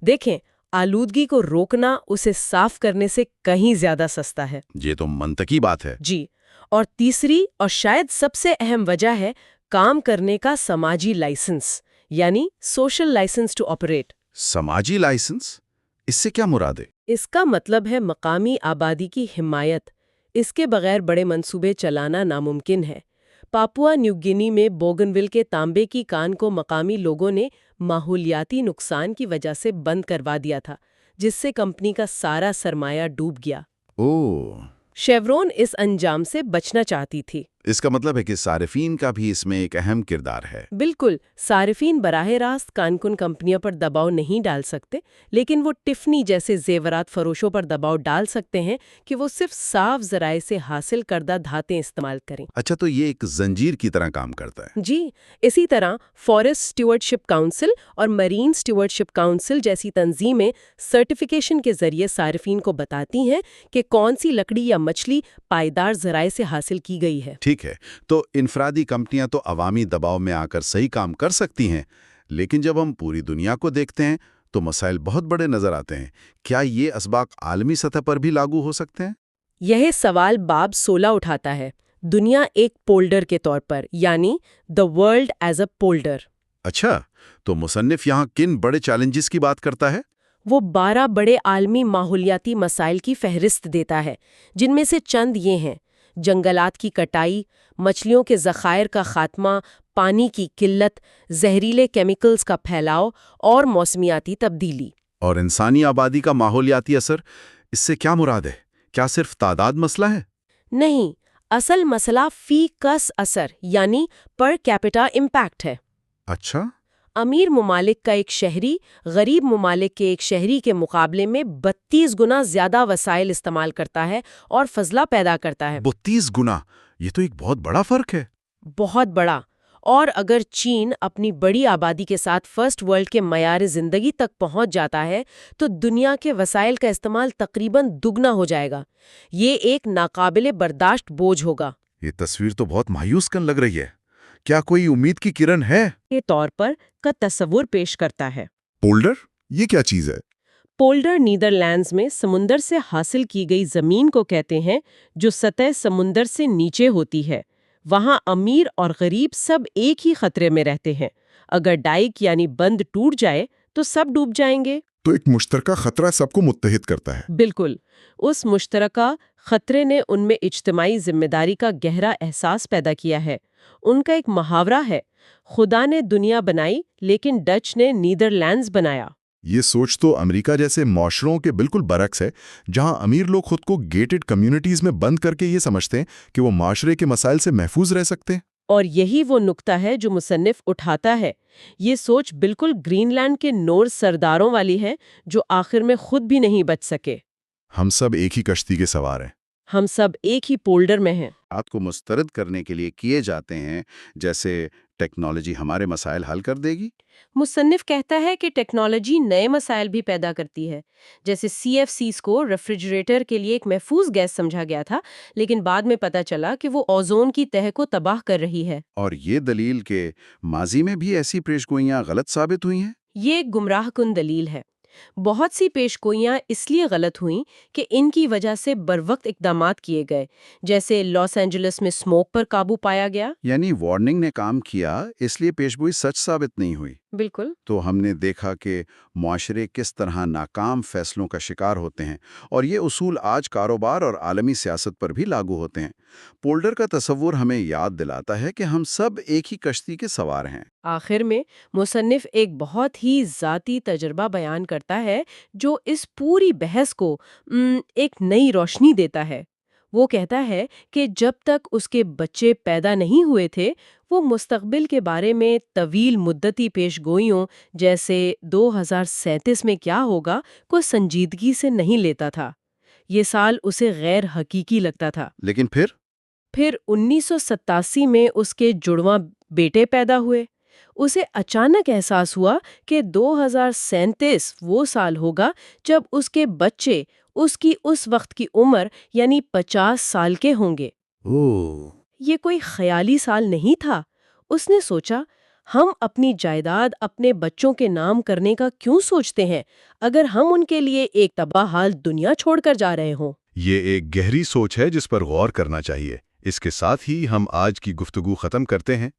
دیکھیں، آلودگی کو روکنا اسے صاف کرنے سے کہیں زیادہ سستا ہے۔ یہ تو منطقی بات ہے۔ جی، اور تیسری اور شاید سب سے اہم وجہ ہے کام کرنے کا سماجی لائسنس، یعنی سوشل لائسنس ٹو آپریٹ۔ سماجی لائسنس؟ اس سے کیا مراد ہے؟ اس کا مطلب ہے مقامی آبادی کی حمایت۔ اس کے بغیر بڑے منصوبے چلانا ناممکن ہے۔ پاپوا نیو گنی میں بوگنویل کے تانبے کی کان کو مقامی لوگوں نے ماحولیاتی نقصان کی وجہ سے بند کروا دیا تھا، جس سے کمپنی کا سارا سرمایہ ڈوب گیا۔ اوہ، شیورون اس انجام سے بچنا چاہتی تھی۔ اس کا مطلب ہے کہ صارفین کا بھی اس میں ایک اہم کردار ہے۔ بالکل، صارفین براہ راست کانکن کمپنیوں پر دباؤ نہیں ڈال سکتے، لیکن وہ ٹفنی جیسے زیورات فروشوں پر دباؤ ڈال سکتے ہیں کہ وہ صرف صاف ذرائع سے حاصل کردہ دھاتیں استعمال کریں۔ اچھا، تو یہ ایک زنجیر کی طرح کام کرتا ہے۔ جی، اسی طرح فارسٹ اسٹیورڈشپ کونسل اور مرین اسٹیورڈشپ کونسل جیسی تنظیمیں سرٹیفیکیشن کے ذریعے صارفین کو بتاتی ہیں کہ کون سی لکڑی یا مچھلی پائیدار ذرائع سے حاصل کی گئی ہے۔ ٹھیک ہے، تو انفرادی کمپنیاں تو عوامی دباؤ میں آ کر صحیح کام کر سکتی ہیں، لیکن جب ہم پوری دنیا کو دیکھتے ہیں تو مسائل بہت بڑے نظر آتے ہیں۔ کیا یہ اسباق عالمی سطح پر بھی لاگو ہو سکتے ہیں؟ یہ سوال باب 16 اٹھاتا ہے، دنیا ایک پولڈر کے طور پر، یعنی the world as a polder۔ اچھا، تو مصنف یہاں کن بڑے چیلنجز کی بات کرتا ہے؟ وہ 12 بڑے عالمی ماحولیاتی مسائل کی فہرست دیتا ہے، جن میں سے چند یہ ہیں: جنگلات کی کٹائی، مچھلیوں کے ذخائر کا خاتمہ، پانی کی قلت، زہریلے کیمیکلز کا پھیلاؤ اور موسمیاتی تبدیلی۔ اور انسانی آبادی کا ماحولیاتی اثر، اس سے کیا مراد ہے؟ کیا صرف تعداد مسئلہ ہے؟ نہیں، اصل مسئلہ فی کس اثر یعنی پر کیپٹا امپیکٹ ہے۔ اچھا، امیر ممالک کا ایک شہری غریب ممالک کے ایک شہری کے مقابلے میں 32 گنا زیادہ وسائل استعمال کرتا ہے اور فضلہ پیدا کرتا ہے۔ 32 گنا، یہ تو ایک بہت بڑا فرق ہے۔ بہت بڑا۔ اور اگر چین اپنی بڑی آبادی کے ساتھ فرسٹ ورلڈ کے معیار زندگی تک پہنچ جاتا ہے تو دنیا کے وسائل کا استعمال تقریباً دگنا ہو جائے گا۔ یہ ایک ناقابل برداشت بوجھ ہوگا۔ یہ تصویر تو بہت مایوس کن لگ رہی ہے۔ کیا کوئی امید کی کرن ہے؟ کے طور پر کا تصور پیش کرتا ہے۔ پولڈر؟ یہ کیا چیز ہے؟ پولڈر نیدرلینڈز میں سمندر سے حاصل کی گئی زمین کو کہتے ہیں، جو سطح سمندر سے نیچے ہوتی ہے۔ وہاں امیر اور غریب سب ایک ہی خطرے میں رہتے ہیں۔ اگر ڈائیک یعنی بند ٹوٹ جائے تو سب ڈوب جائیں گے۔ تو ایک مشترکہ خطرہ سب کو متحد کرتا ہے۔ بالکل، اس مشترکہ خطرے نے ان میں اجتماعی ذمہ داری کا گہرا احساس پیدا کیا ہے۔ ان کا ایک محاورہ ہے، خدا نے دنیا بنائی لیکن ڈچ نے نیدرلینڈز بنایا۔ یہ سوچ تو امریکہ جیسے معاشروں کے بالکل برعکس ہے، جہاں امیر لوگ خود کو گیٹڈ کمیونٹیز میں بند کر کے یہ سمجھتے ہیں کہ وہ معاشرے کے مسائل سے محفوظ رہ سکتے ہیں۔ اور یہی وہ نقطہ ہے جو مصنف اٹھاتا ہے۔ یہ سوچ بالکل گرین لینڈ کے نورس سرداروں والی ہے، جو آخر میں خود بھی نہیں بچ سکے۔ ہم سب ایک ہی کشتی کے سوار ہیں۔ ہم سب ایک ہی پولڈر میں ہیں۔ آپ کو مسترد کرنے کے لیے کیے جاتے ہیں، جیسے ٹیکنالوجی ہمارے مسائل حل کر دے گی۔ مصنف کہتا ہے کہ ٹیکنالوجی نئے مسائل بھی پیدا کرتی ہے، جیسے CFCs کو ریفریجریٹر کے لیے ایک محفوظ گیس سمجھا گیا تھا، لیکن بعد میں پتہ چلا کہ وہ اوزون کی تہہ کو تباہ کر رہی ہے۔ اور یہ دلیل کہ ماضی میں بھی ایسی پیشگوئیاں غلط ثابت ہوئی ہیں۔ یہ ایک گمراہ کن دلیل ہے۔ بہت سی پیشگوئیاں اس لیے غلط ہوئیں کہ ان کی وجہ سے بروقت اقدامات کیے گئے، جیسے لاس اینجلس میں اسموک پر قابو پایا گیا۔ یعنی وارننگ نے کام کیا، اس لیے پیشگوئی سچ ثابت نہیں ہوئی۔ بالکل. تو ہم نے دیکھا کہ معاشرے کس طرح ناکام فیصلوں کا شکار ہوتے ہیں، اور یہ اصول آج کاروبار اور عالمی سیاست پر بھی لاگو ہوتے ہیں۔ پولڈر کا تصور ہمیں یاد دلاتا ہے کہ ہم سب ایک ہی کشتی کے سوار ہیں۔ آخر میں مصنف ایک بہت ہی ذاتی تجربہ بیان کرتا ہے جو اس پوری بحث کو ایک نئی روشنی دیتا ہے۔ وہ کہتا ہے کہ جب تک اس کے بچے پیدا نہیں ہوئے تھے وہ مستقبل کے بارے میں طویل مدتی پیش گوئیوں جیسے 2037 میں کیا ہوگا کو سنجیدگی سے نہیں لیتا تھا۔ یہ سال اسے غیر حقیقی لگتا تھا۔ لیکن پھر 1987 میں اس کے جڑواں بیٹے پیدا ہوئے۔ اسے اچانک احساس ہوا کہ 2037 وہ سال ہوگا جب اس کے بچے اس کی اس وقت کی عمر یعنی 50 سال کے ہوں گے۔ یہ کوئی خیالی سال نہیں تھا۔ اس نے سوچا، ہم اپنی جائیداد اپنے بچوں کے نام کرنے کا کیوں سوچتے ہیں اگر ہم ان کے لیے ایک تباہ حال دنیا چھوڑ کر جا رہے ہوں؟ یہ ایک گہری سوچ ہے جس پر غور کرنا چاہیے۔ اس کے ساتھ ہی ہم آج کی گفتگو ختم کرتے ہیں۔